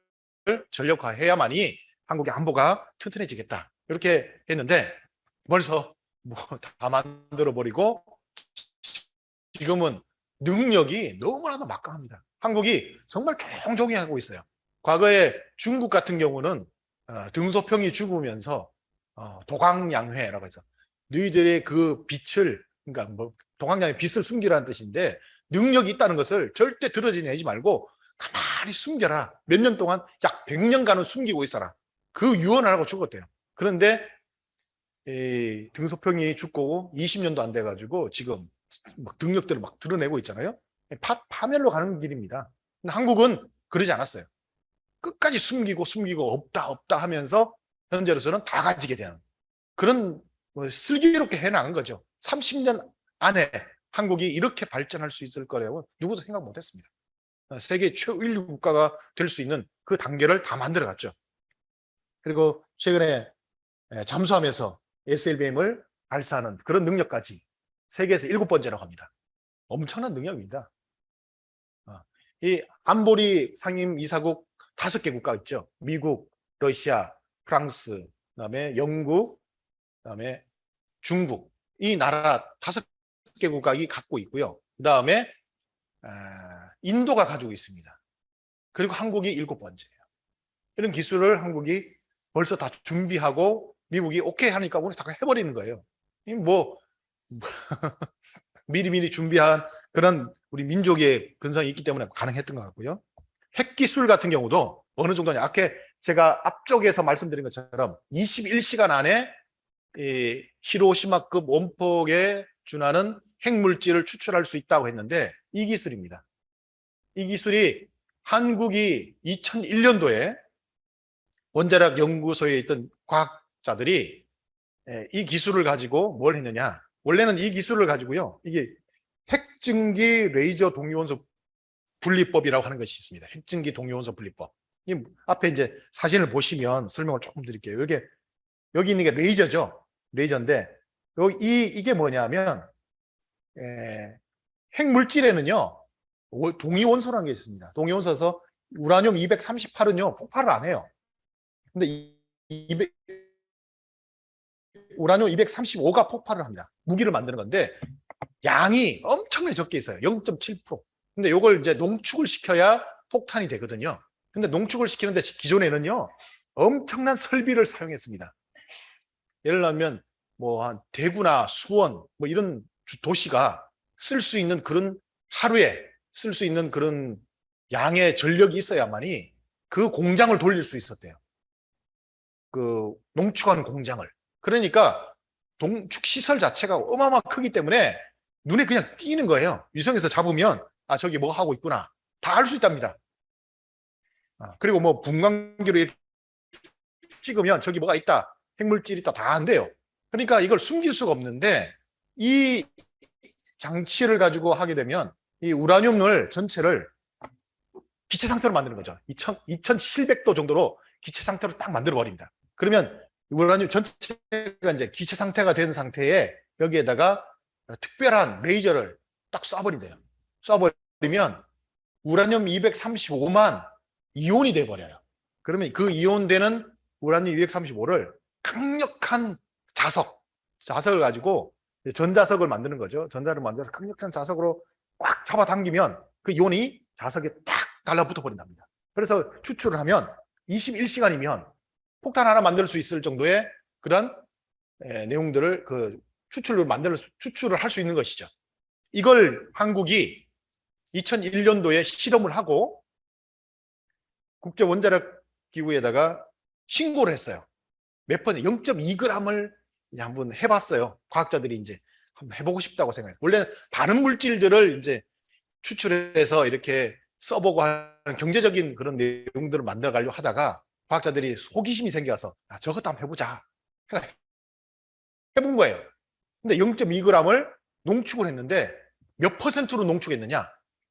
전력화해야만이 한국의 안보가 튼튼해지겠다, 이렇게 했는데 벌써 뭐 다 만들어버리고 지금은 능력이 너무나도 막강합니다. 한국이 정말 조용조용히 하고 있어요. 과거에 중국 같은 경우는 등소평이 죽으면서 도광양회라고 해서 너희들의 그 빛을, 그러니까 뭐 동학양의 빛을 숨기라는 뜻인데, 능력이 있다는 것을 절대 드러내지 말고 가만히 숨겨라. 몇 년 동안 약 100년간은 숨기고 있어라. 그 유언을 하고 죽었대요. 그런데 등소평이 죽고 20년도 안 돼가지고 지금 막 능력들을 막 드러내고 있잖아요. 파멸로 가는 길입니다. 근데 한국은 그러지 않았어요. 끝까지 숨기고 없다 하면서 현재로서는 다 가지게 되는 그런 슬기롭게 해나간 거죠. 30년 안에 한국이 이렇게 발전할 수 있을 거라고 누구도 생각 못했습니다. 세계 최일류 국가가 될 수 있는 그 단계를 다 만들어갔죠. 그리고 최근에 잠수함에서 SLBM을 발사하는 그런 능력까지 세계에서 7번째라고 합니다. 엄청난 능력입니다. 이 안보리 상임 이사국 5개 국가 있죠. 미국, 러시아, 프랑스, 그다음에 영국, 그다음에 중국, 이 나라 5개 국가가 갖고 있고요. 그다음에 인도가 가지고 있습니다. 그리고 한국이 7번째예요. 이런 기술을 한국이 벌써 다 준비하고 미국이 오케이 하니까 우리 다 해버리는 거예요. 뭐 미리미리 준비한 그런 우리 민족의 근성이 있기 때문에 가능했던 것 같고요. 핵기술 같은 경우도 어느 정도냐, 아까 제가 앞쪽에서 말씀드린 것처럼 21시간 안에 이 히로시마급 원폭에 준하는 핵물질을 추출할 수 있다고 했는데 이 기술입니다. 이 기술이 한국이 2001년도에 원자력 연구소에 있던 과학자들이 이 기술을 가지고 뭘 했느냐, 원래는 이 기술을 가지고요, 이게 핵증기 레이저 동위원소 분리법이라고 하는 것이 있습니다. 핵증기 동위원소 분리법. 이 앞에 이제 사진을 보시면 설명을 조금 드릴게요. 여기 있는 게 레이저죠. 레이저인데 이게 뭐냐면 핵물질에는요 동위원소라는 게 있습니다. 동위원소에서 우라늄 238은요 폭발을 안 해요. 근데 우라늄 235가 폭발을 합니다. 무기를 만드는 건데 양이 엄청나게 적게 있어요. 0.7%. 근데 이걸 이제 농축을 시켜야 폭탄이 되거든요. 근데 농축을 시키는데 기존에는요 엄청난 설비를 사용했습니다. 예를 들면 뭐 한 대구나 수원 뭐 이런 도시가 쓸 수 있는 그런, 하루에 쓸 수 있는 그런 양의 전력이 있어야만이 그 공장을 돌릴 수 있었대요. 그 농축하는 공장을. 그러니까 농축 시설 자체가 어마어마하게 크기 때문에 눈에 그냥 띄는 거예요. 위성에서 잡으면 아 저기 뭐 하고 있구나 다 알 수 있답니다. 그리고 뭐 분광기로 찍으면 저기 뭐가 있다, 핵물질이 있다, 다 안 돼요. 그러니까 이걸 숨길 수가 없는데 이 장치를 가지고 하게 되면 이 우라늄을 전체를 기체 상태로 만드는 거죠. 2700도 정도로 기체 상태로 딱 만들어 버립니다. 그러면 우라늄 전체가 이제 기체 상태가 된 상태에 여기에다가 특별한 레이저를 딱 쏴버린대요. 쏴버리면 우라늄 235만 이온이 돼버려요. 그러면 그 이온되는 우라늄 235를 강력한 자석을 가지고 전자석을 만드는 거죠. 전자를 만들어서 강력한 자석으로 꽉 잡아당기면 그 이온이 자석에 딱 달라붙어 버린답니다. 그래서 추출을 하면 21시간이면 폭탄 하나 만들 수 있을 정도의 그런 내용들을 추출을 할 수 있는 것이죠. 이걸 한국이 2001년도에 실험을 하고 국제원자력기구에다가 신고를 했어요. 몇 번, 0.2g을 한번 해봤어요. 과학자들이 이제 한번 해보고 싶다고 생각해요. 원래 다른 물질들을 이제 추출해서 이렇게 써보고 하는 경제적인 그런 내용들을 만들어 가려고 하다가 과학자들이 호기심이 생겨서 저것도 한번 해보자 해본 거예요. 근데 0.2g을 농축을 했는데 몇 퍼센트로 농축했느냐?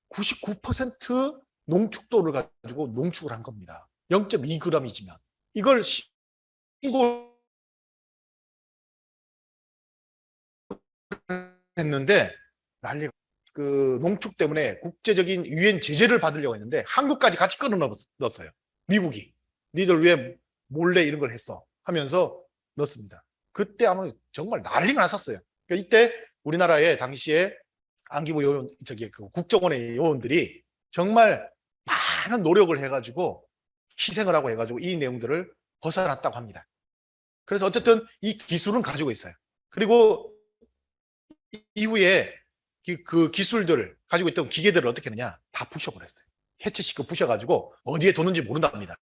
99% 농축도를 가지고 농축을 한 겁니다. 0.2g이지만 이걸 신고했는데 난리가, 그 농축 때문에 국제적인 유엔 제재를 받으려고 했는데 한국까지 같이 끊어넣었어요. 미국이 니들 왜 몰래 이런 걸 했어 하면서 넣었습니다. 그때 아마 정말 난리가 났었어요. 그러니까 이때 우리나라의 당시에 안기부 요원, 그 국정원의 요원들이 정말 많은 노력을 해가지고 희생을 하고 해가지고 이 내용들을 벗어났다고 합니다. 그래서 어쨌든 이 기술은 가지고 있어요. 그리고 이후에 그 기술들을 가지고 있던 기계들을 어떻게 했느냐, 다 부셔버렸어요. 해체시켜 부셔가지고 어디에 뒀는지 모른답니다.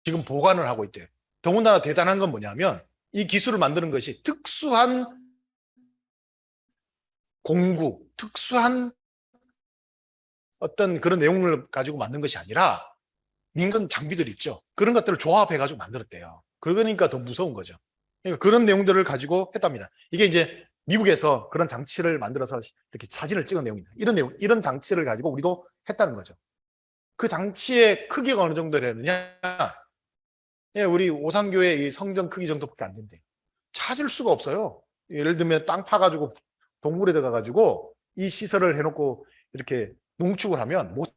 지금 보관을 하고 있대요. 더군다나 대단한 건 뭐냐면 이 기술을 만드는 것이 특수한 공구, 특수한 어떤 그런 내용을 가지고 만든 것이 아니라 민간 장비들 있죠. 그런 것들을 조합해가지고 만들었대요. 그러니까 더 무서운 거죠. 그러니까 그런 내용들을 가지고 했답니다. 이게 이제 미국에서 그런 장치를 만들어서 이렇게 사진을 찍은 내용입니다. 이런 내용, 이런 장치를 가지고 우리도 했다는 거죠. 그 장치의 크기가 어느 정도 되느냐? 예, 우리 오산교의 이 성전 크기 정도밖에 안 된대요. 찾을 수가 없어요. 예를 들면 땅 파가지고 동굴에 들어가가지고 이 시설을 해놓고 이렇게 농축을 하면 못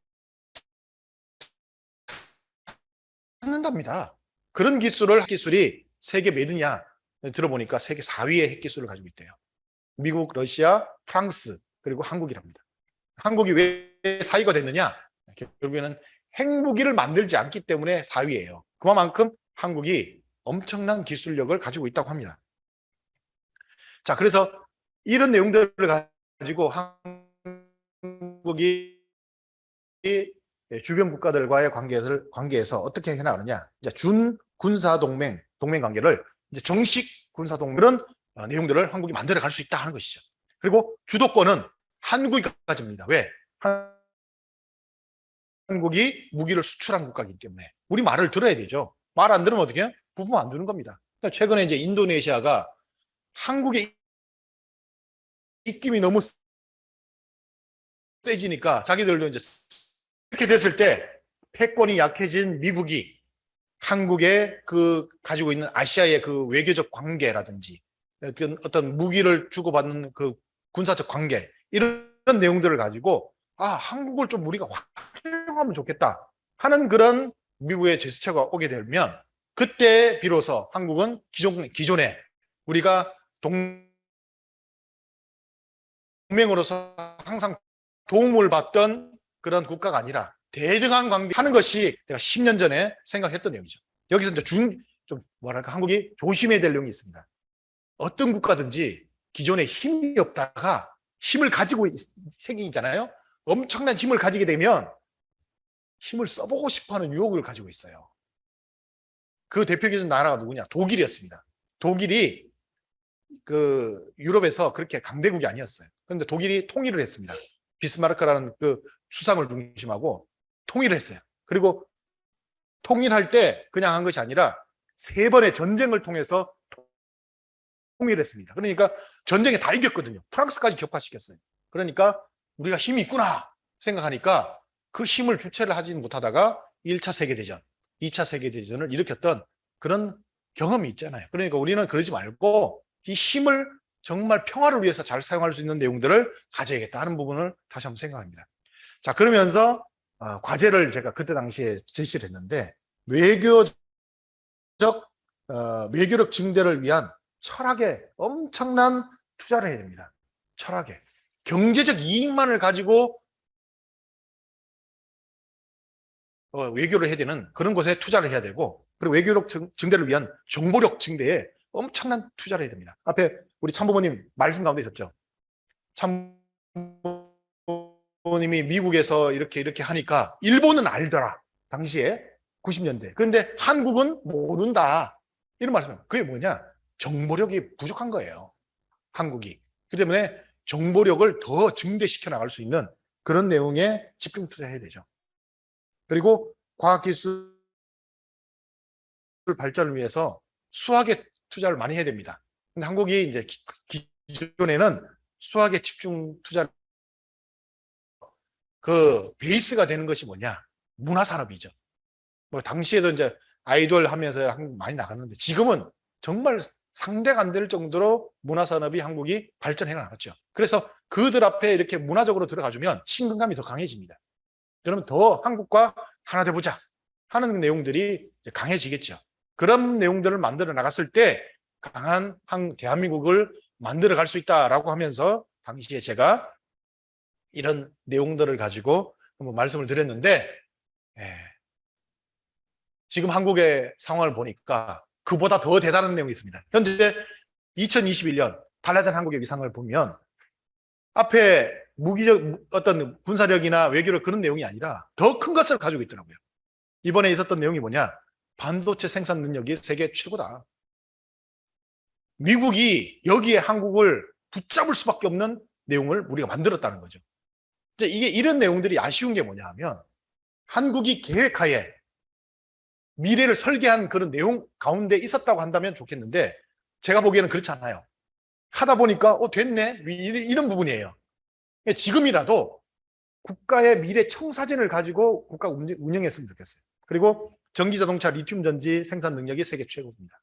찾는답니다. 그런 기술이 세계 몇이냐 들어보니까 세계 4위의 핵기술을 가지고 있대요. 미국, 러시아, 프랑스, 그리고 한국이랍니다. 한국이 왜 4위가 됐느냐? 결국에는 핵무기를 만들지 않기 때문에 4위예요. 그만큼 한국이 엄청난 기술력을 가지고 있다고 합니다. 자, 그래서 이런 내용들을 가지고 한국이 주변 국가들과의 관계에서 어떻게 해나가느냐? 이제 준 군사 동맹 관계를 이제 정식 군사 동맹 그런 내용들을 한국이 만들어 갈 수 있다 하는 것이죠. 그리고 주도권은 한국이 가집니다. 왜? 한국이 무기를 수출한 국가이기 때문에 우리 말을 들어야 되죠. 말 안 들으면 어떻게 해요? 부품 안 주는 겁니다. 최근에 이제 인도네시아가 한국의 입김이 너무 세지니까 자기들도 이제 이렇게 됐을 때 패권이 약해진 미국이 한국에 그 가지고 있는 아시아의 그 외교적 관계라든지 어떤 무기를 주고받는 그 군사적 관계 이런 내용들을 가지고 한국을 좀 우리가 활용하면 좋겠다 하는 그런 미국의 제스처가 오게 되면 그때 비로소 한국은 기존에 우리가 동맹으로서 항상 도움을 받던 그런 국가가 아니라 대등한 관계 하는 것이 내가 10년 전에 생각했던 내용이죠. 여기서 이제 한국이 조심해야 될 내용이 있습니다. 어떤 국가든지 기존에 힘이 없다가 힘을 가지고 생기잖아요. 엄청난 힘을 가지게 되면 힘을 써보고 싶어하는 유혹을 가지고 있어요. 그 대표적인 나라가 누구냐? 독일이었습니다. 독일이 그 유럽에서 그렇게 강대국이 아니었어요. 그런데 독일이 통일을 했습니다. 비스마르크라는 그 수상을 중심하고 통일을 했어요. 그리고 통일할 때 그냥 한 것이 아니라 3번의 전쟁을 통해서 통일했습니다. 그러니까 전쟁에 다 이겼거든요. 프랑스까지 격파시켰어요. 그러니까 우리가 힘이 있구나 생각하니까 그 힘을 주체를 하지 못하다가 1차 세계대전, 2차 세계대전을 일으켰던 그런 경험이 있잖아요. 그러니까 우리는 그러지 말고 이 힘을 정말 평화를 위해서 잘 사용할 수 있는 내용들을 가져야겠다 하는 부분을 다시 한번 생각합니다. 자, 그러면서 과제를 제가 그때 당시에 제시를 했는데 외교적 외교력 증대를 위한 철학에 엄청난 투자를 해야 됩니다. 철학에. 경제적 이익만을 가지고 외교를 해야 되는 그런 곳에 투자를 해야 되고 그리고 외교력 증대를 위한 정보력 증대에 엄청난 투자를 해야 됩니다. 앞에 우리 참모님이 말씀 가운데 있었죠. 참모님이 미국에서 이렇게 하니까 일본은 알더라. 당시에 90년대. 그런데 한국은 모른다. 이런 말씀이에요. 그게 뭐냐? 정보력이 부족한 거예요. 한국이. 그렇기 때문에 정보력을 더 증대시켜 나갈 수 있는 그런 내용에 집중 투자해야 되죠. 그리고 과학기술 발전을 위해서 수학에 투자를 많이 해야 됩니다. 근데 한국이 이제 기존에는 수학에 집중 투자를 그 베이스가 되는 것이 뭐냐? 문화산업이죠. 뭐 당시에도 이제 아이돌 하면서 한국 많이 나갔는데 지금은 정말 상대가 안 될 정도로 문화산업이 한국이 발전해 나갔죠. 그래서 그들 앞에 이렇게 문화적으로 들어가주면 친근감이 더 강해집니다. 그러면 더 한국과 하나 되보자 하는 내용들이 강해지겠죠. 그런 내용들을 만들어 나갔을 때 강한 대한민국을 만들어 갈 수 있다라고 하면서 당시에 제가 이런 내용들을 가지고 한번 말씀을 드렸는데 지금 한국의 상황을 보니까 그보다 더 대단한 내용이 있습니다. 현재 2021년 달라진 한국의 위상을 보면 앞에 무기적 어떤 군사력이나 외교력 그런 내용이 아니라 더 큰 것을 가지고 있더라고요. 이번에 있었던 내용이 뭐냐? 반도체 생산 능력이 세계 최고다. 미국이 여기에 한국을 붙잡을 수밖에 없는 내용을 우리가 만들었다는 거죠. 이제 이게 이런 내용들이 아쉬운 게 뭐냐 하면 한국이 계획하에 미래를 설계한 그런 내용 가운데 있었다고 한다면 좋겠는데 제가 보기에는 그렇지 않아요. 하다 보니까 됐네 이런 부분이에요. 지금이라도 국가의 미래 청사진을 가지고 국가 운영했으면 좋겠어요. 그리고 전기자동차 리튬 전지 생산 능력이 세계 최고입니다.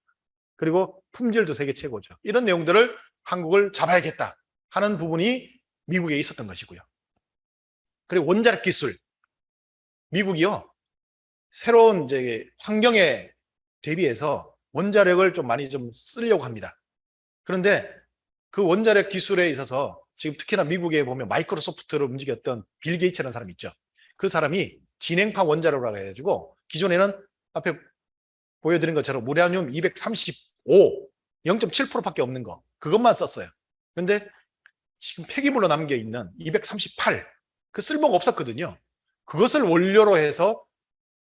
그리고 품질도 세계 최고죠. 이런 내용들을 한국을 잡아야겠다 하는 부분이 미국에 있었던 것이고요. 그리고 원자력 기술, 미국이요 새로운 이제 환경에 대비해서 원자력을 좀 많이 좀 쓰려고 합니다. 그런데 그 원자력 기술에 있어서 지금 특히나 미국에 보면 마이크로소프트를 움직였던 빌 게이츠라는 사람이 있죠. 그 사람이 진행파 원자로라고 해가지고 기존에는 앞에 보여드린 것처럼 우라늄 235, 0.7%밖에 없는 거 그것만 썼어요. 그런데 지금 폐기물로 남겨 있는 238, 그 쓸모가 없었거든요. 그것을 원료로 해서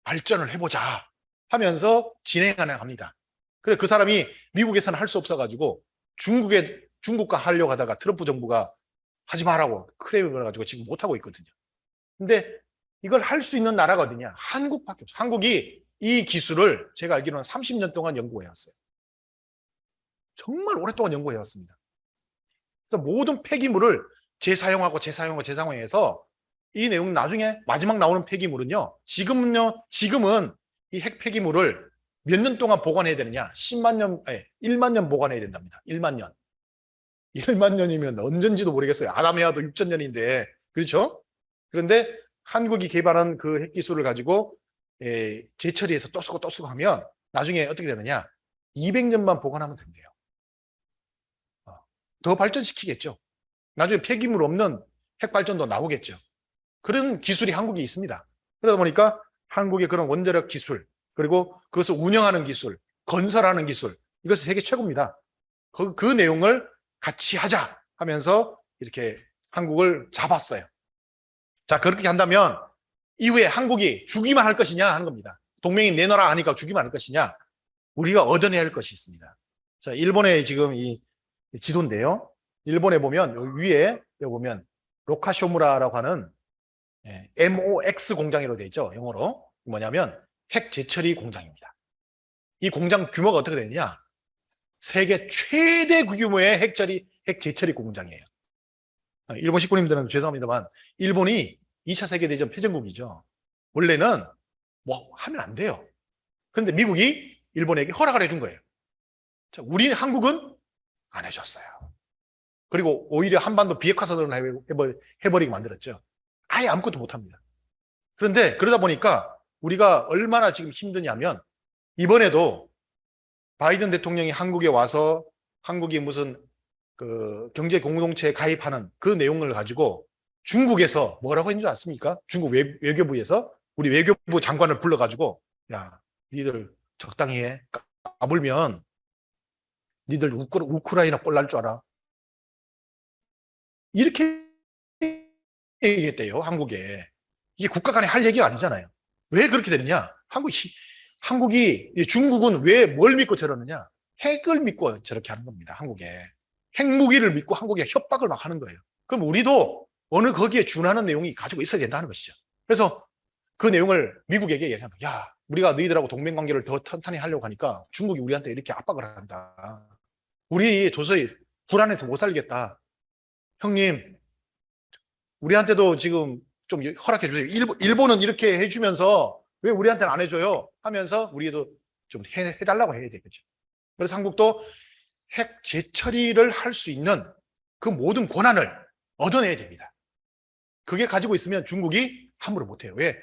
발전을 해보자 하면서 진행하려 합니다. 그래서 그 사람이 미국에서는 할 수 없어가지고 중국과 하려고 하다가 트럼프 정부가 하지 마라고 크레임을 걸어가지고 지금 못하고 있거든요. 근데 이걸 할 수 있는 나라가 어디냐? 한국밖에 없어요. 한국이 이 기술을 제가 알기로는 30년 동안 연구해왔어요. 정말 오랫동안 연구해왔습니다. 그래서 모든 폐기물을 재사용하고 재사용해서 이 내용 나중에 마지막 나오는 폐기물은요. 지금은 이 핵 폐기물을 몇 년 동안 보관해야 되느냐? 1만 년 보관해야 된답니다. 1만 년. 1만 년이면 언젠지도 모르겠어요. 아담해야도 6천 년인데. 그렇죠? 그런데 한국이 개발한 그 핵기술을 가지고 재처리해서 또 쓰고 하면 나중에 어떻게 되느냐? 200년만 보관하면 된대요. 더 발전시키겠죠. 나중에 폐기물 없는 핵발전도 나오겠죠. 그런 기술이 한국에 있습니다. 그러다 보니까 한국의 그런 원자력 기술, 그리고 그것을 운영하는 기술, 건설하는 기술, 이것이 세계 최고입니다. 그 내용을 같이 하자 하면서 이렇게 한국을 잡았어요. 자, 그렇게 한다면 이후에 한국이 주기만 할 것이냐 하는 겁니다. 동맹이 내놔라 하니까 주기만 할 것이냐, 우리가 얻어내야 할 것이 있습니다. 자, 일본의 지금 이 지도인데요. 일본에 보면 여기 위에 여기 보면 로카쇼무라라고 하는 MOX 공장이라고 되어 있죠. 영어로. 뭐냐면 핵 재처리 공장입니다. 이 공장 규모가 어떻게 되느냐? 세계 최대 규모의 핵 재처리 공장이에요. 일본 식구님들은 죄송합니다만 일본이 2차 세계대전 패전국이죠. 원래는 뭐 하면 안 돼요. 그런데 미국이 일본에게 허락을 해준 거예요. 자, 한국은 안 해줬어요. 그리고 오히려 한반도 비핵화선언을 해버리게 만들었죠. 아예 아무것도 못합니다. 그런데 그러다 보니까 우리가 얼마나 지금 힘드냐면 이번에도 바이든 대통령이 한국에 와서 한국이 무슨 그 경제 공동체에 가입하는 그 내용을 가지고 중국에서 뭐라고 했는 줄 아십니까? 중국 외교부에서 우리 외교부 장관을 불러가지고 야, 니들 적당히 해. 까불면 니들 우크라이나 꼴날 줄 알아. 이렇게 얘기했대요, 한국에. 이게 국가 간에 할 얘기가 아니잖아요. 왜 그렇게 되느냐? 중국은 왜 뭘 믿고 저러느냐? 핵을 믿고 저렇게 하는 겁니다, 한국에. 핵무기를 믿고 한국에 협박을 막 하는 거예요. 그럼 우리도 어느 거기에 준하는 내용이 가지고 있어야 된다는 것이죠. 그래서 그 내용을 미국에게 얘기하면, 야, 우리가 너희들하고 동맹관계를 더 탄탄히 하려고 하니까 중국이 우리한테 이렇게 압박을 한다. 우리 도저히 불안해서 못 살겠다. 형님, 우리한테도 지금 좀 허락해 주세요. 일본은 이렇게 해주면서 왜 우리한테는 안 해줘요? 하면서 우리도 좀 해달라고 해야 되겠죠. 그래서 한국도 핵 재처리를 할 수 있는 그 모든 권한을 얻어내야 됩니다. 그게 가지고 있으면 중국이 함부로 못해요. 왜?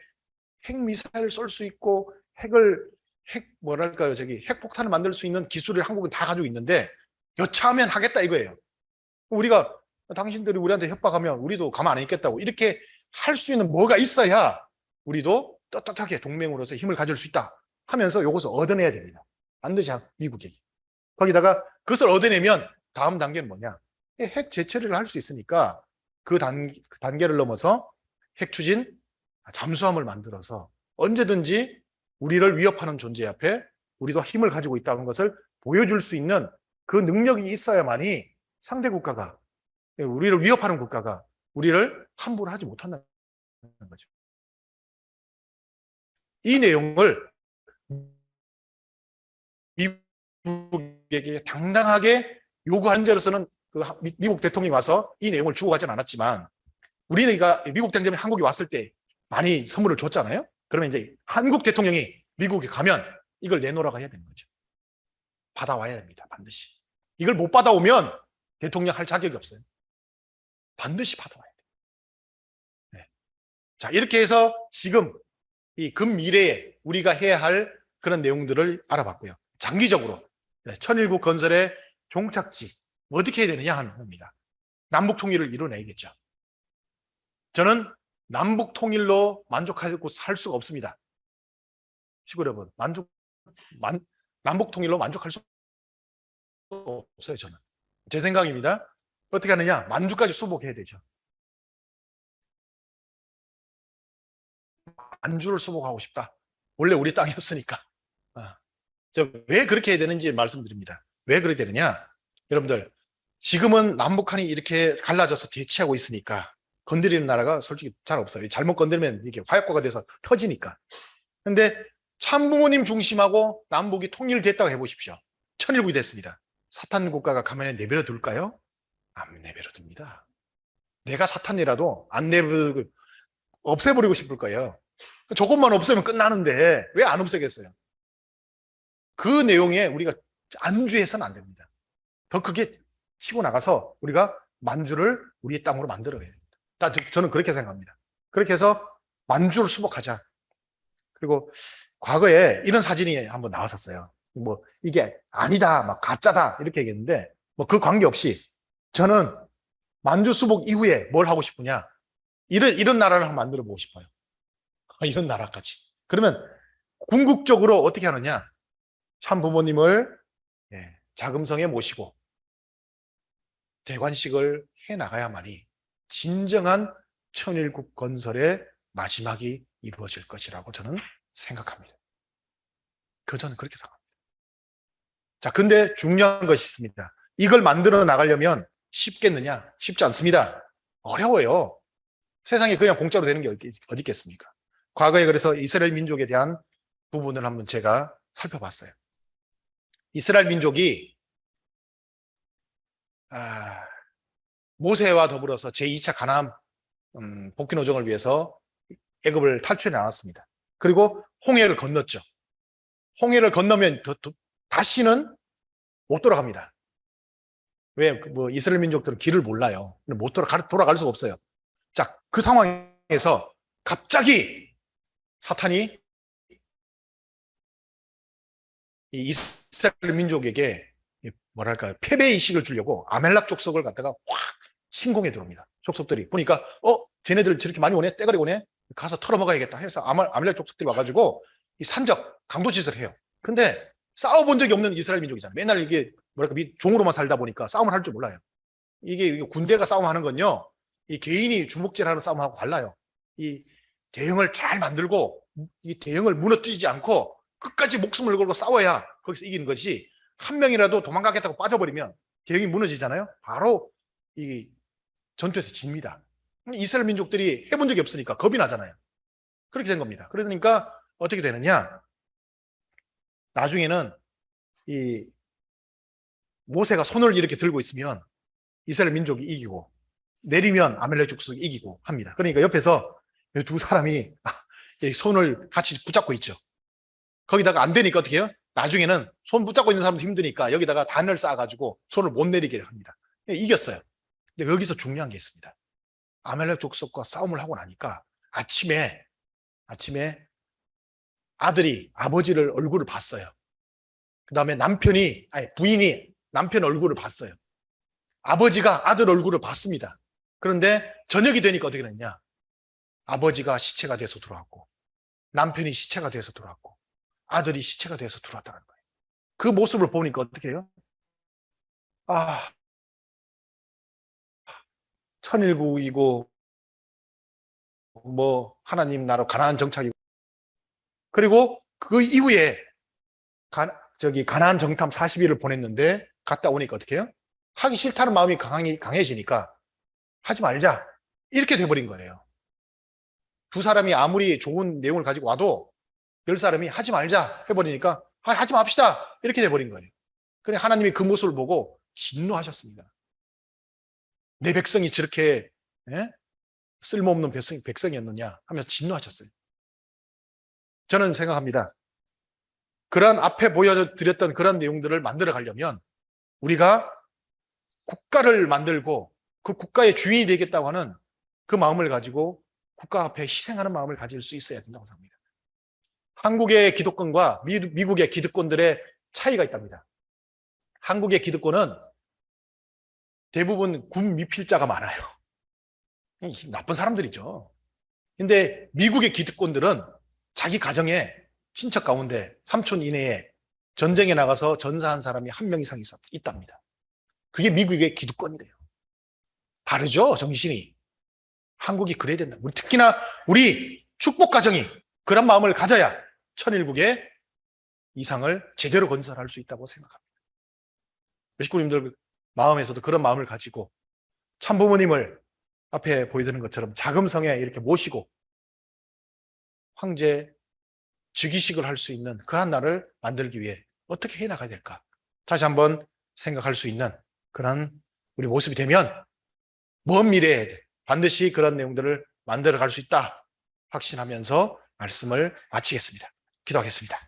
핵미사일 쏠 수 있고 핵폭탄을 만들 수 있는 기술을 한국은 다 가지고 있는데 여차하면 하겠다 이거예요. 우리가 당신들이 우리한테 협박하면 우리도 가만 안 있겠다고 이렇게 할 수 있는 뭐가 있어야 우리도 떳떳하게 동맹으로서 힘을 가질 수 있다 하면서 이것을 얻어내야 됩니다. 반드시 미국에게. 거기다가 그것을 얻어내면 다음 단계는 뭐냐? 핵 재처리를 할 수 있으니까 그 단계를 넘어서 핵 추진 잠수함을 만들어서 언제든지 우리를 위협하는 존재 앞에 우리도 힘을 가지고 있다는 것을 보여줄 수 있는 그 능력이 있어야만이 상대 국가가, 우리를 위협하는 국가가 우리를 함부로 하지 못한다는 거죠. 이 내용을 미국에게 당당하게 요구한 대로서는 그 미국 대통령이 와서 이 내용을 주고 가진 않았지만 우리가 미국 대통령이 한국에 왔을 때 많이 선물을 줬잖아요. 그러면 이제 한국 대통령이 미국에 가면 이걸 내놓으라고 해야 되는 거죠. 받아와야 됩니다. 반드시. 이걸 못 받아오면 대통령 할 자격이 없어요. 반드시 받아와야 돼요. 네. 자, 이렇게 해서 지금 이 근미래에 우리가 해야 할 그런 내용들을 알아봤고요. 장기적으로 천일국 건설의 종착지 어떻게 해야 되느냐 하는 겁니다. 남북 통일을 이뤄내야겠죠. 저는 남북 통일로 만족하고 살 수가 없습니다. 시골 여러분, 남북 통일로 만족할 수 없어요. 저는 제 생각입니다. 어떻게 하느냐? 만주까지 수복해야 되죠. 만주를 수복하고 싶다. 원래 우리 땅이었으니까. 왜 그렇게 해야 되는지 말씀드립니다. 왜 그렇게 되느냐? 여러분들, 지금은 남북한이 이렇게 갈라져서 대치하고 있으니까 건드리는 나라가 솔직히 잘 없어요. 잘못 건드리면 이게 화약고가 돼서 터지니까. 근데 참부모님 중심하고 남북이 통일됐다고 해보십시오. 천일국이 됐습니다. 사탄 국가가 가만히 내버려 둘까요? 안 내버려 둡니다. 내가 사탄이라도 안 내버려 없애버리고 싶을 거예요. 조금만 없애면 끝나는데 왜 안 없애겠어요? 그 내용에 우리가 안주해서는 안 됩니다. 더 크게 치고 나가서 우리가 만주를 우리의 땅으로 만들어야 됩니다. 저는 그렇게 생각합니다. 그렇게 해서 만주를 수복하자. 그리고 과거에 이런 사진이 한번 나왔었어요. 뭐 이게 아니다, 막 가짜다 이렇게 얘기했는데 뭐 그 관계없이 저는 만주 수복 이후에 뭘 하고 싶으냐? 이런 나라를 한번 만들어 보고 싶어요. 이런 나라까지. 그러면 궁극적으로 어떻게 하느냐? 참 부모님을 자금성에 모시고 대관식을 해 나가야만이 진정한 천일국 건설의 마지막이 이루어질 것이라고 저는 생각합니다. 저는 그렇게 생각합니다. 자, 근데 중요한 것이 있습니다. 이걸 만들어 나가려면 쉽겠느냐? 쉽지 않습니다. 어려워요. 세상에 그냥 공짜로 되는 게 어디 있겠습니까? 과거에 그래서 이스라엘 민족에 대한 부분을 한번 제가 살펴봤어요. 이스라엘 민족이 모세와 더불어서 제2차 가나안 복귀 노정을 위해서 애굽을 탈출해 나왔습니다. 그리고 홍해를 건넜죠. 홍해를 건너면 다시는 못 돌아갑니다. 왜? 뭐 이스라엘 민족들은 길을 몰라요. 못 돌아갈 수가 없어요. 자, 그 상황에서 갑자기 사탄이 이 이스라엘 민족에게 뭐랄까요, 패배의식을 주려고 아멜렉 족속을 갖다가 확 침공해 들어옵니다. 족속들이 보니까 쟤네들 저렇게 많이 오네, 떼거리 오네, 가서 털어먹어야겠다 해서 아멜렉 족속들이 와가지고 이 산적 강도짓을 해요. 근데 싸워본 적이 없는 이스라엘 민족이잖아요. 맨날 이게 뭐랄까 종으로만 살다 보니까 싸움을 할 줄 몰라요. 이게 군대가 싸움하는 건요, 이 개인이 주먹질하는 싸움하고 달라요. 이 대응을 잘 만들고 이 대응을 무너뜨리지 않고 끝까지 목숨을 걸고 싸워야 거기서 이기는 것이, 한 명이라도 도망가겠다고 빠져버리면 대응이 무너지잖아요. 바로 이 전투에서 집니다. 이스라엘 민족들이 해본 적이 없으니까 겁이 나잖아요. 그렇게 된 겁니다. 그러니까 어떻게 되느냐, 나중에는 이 모세가 손을 이렇게 들고 있으면 이스라엘 민족이 이기고, 내리면 아멜렉 족속이 이기고 합니다. 그러니까 옆에서 두 사람이 손을 같이 붙잡고 있죠. 거기다가 안 되니까 어떻게 해요? 나중에는 손 붙잡고 있는 사람도 힘드니까 여기다가 단을 쌓아가지고 손을 못 내리게 합니다. 이겼어요. 근데 여기서 중요한 게 있습니다. 아멜렉 족속과 싸움을 하고 나니까 아침에 아들이 아버지를 얼굴을 봤어요. 그 다음에 부인이 남편 얼굴을 봤어요. 아버지가 아들 얼굴을 봤습니다. 그런데 저녁이 되니까 어떻게 됐냐? 아버지가 시체가 돼서 들어왔고, 남편이 시체가 돼서 들어왔고, 아들이 시체가 돼서 들어왔다는 거예요. 그 모습을 보니까 어떻게 해요? 천일국이고 뭐 하나님 나라 가나안 정착이고, 그리고 그 이후에 가나안 정탐 40일을 보냈는데 갔다 오니까 어떻게 해요? 하기 싫다는 마음이 강해지니까 하지 말자, 이렇게 돼버린 거예요. 두 사람이 아무리 좋은 내용을 가지고 와도 열 사람이 하지 말자 해버리니까 하지 맙시다 이렇게 돼버린 거예요. 그래 하나님이 그 모습을 보고 진노하셨습니다. 내 백성이 저렇게 쓸모없는 백성이었느냐 하면서 진노하셨어요. 저는 생각합니다. 그런 앞에 보여드렸던 그런 내용들을 만들어 가려면 우리가 국가를 만들고 그 국가의 주인이 되겠다고 하는 그 마음을 가지고 국가 앞에 희생하는 마음을 가질 수 있어야 된다고 생각합니다. 한국의 기득권과 미국의 기득권들의 차이가 있답니다. 한국의 기득권은 대부분 군 미필자가 많아요. 나쁜 사람들이죠. 근데 미국의 기득권들은 자기 가정에 친척 가운데 삼촌 이내에 전쟁에 나가서 전사한 사람이 한 명 이상 있답니다. 그게 미국의 기득권이래요. 다르죠, 정신이. 한국이 그래야 된다. 특히나 우리 축복 가정이 그런 마음을 가져야 천일국의 이상을 제대로 건설할 수 있다고 생각합니다. 식구님들 마음에서도 그런 마음을 가지고 참부모님을 앞에 보여드리는 것처럼 자금성에 이렇게 모시고 황제 즉위식을 할 수 있는 그런 날을 만들기 위해 어떻게 해나가야 될까? 다시 한번 생각할 수 있는 그런 우리 모습이 되면 먼 미래에 반드시 그런 내용들을 만들어 갈 수 있다 확신하면서 말씀을 마치겠습니다. 기도하겠습니다.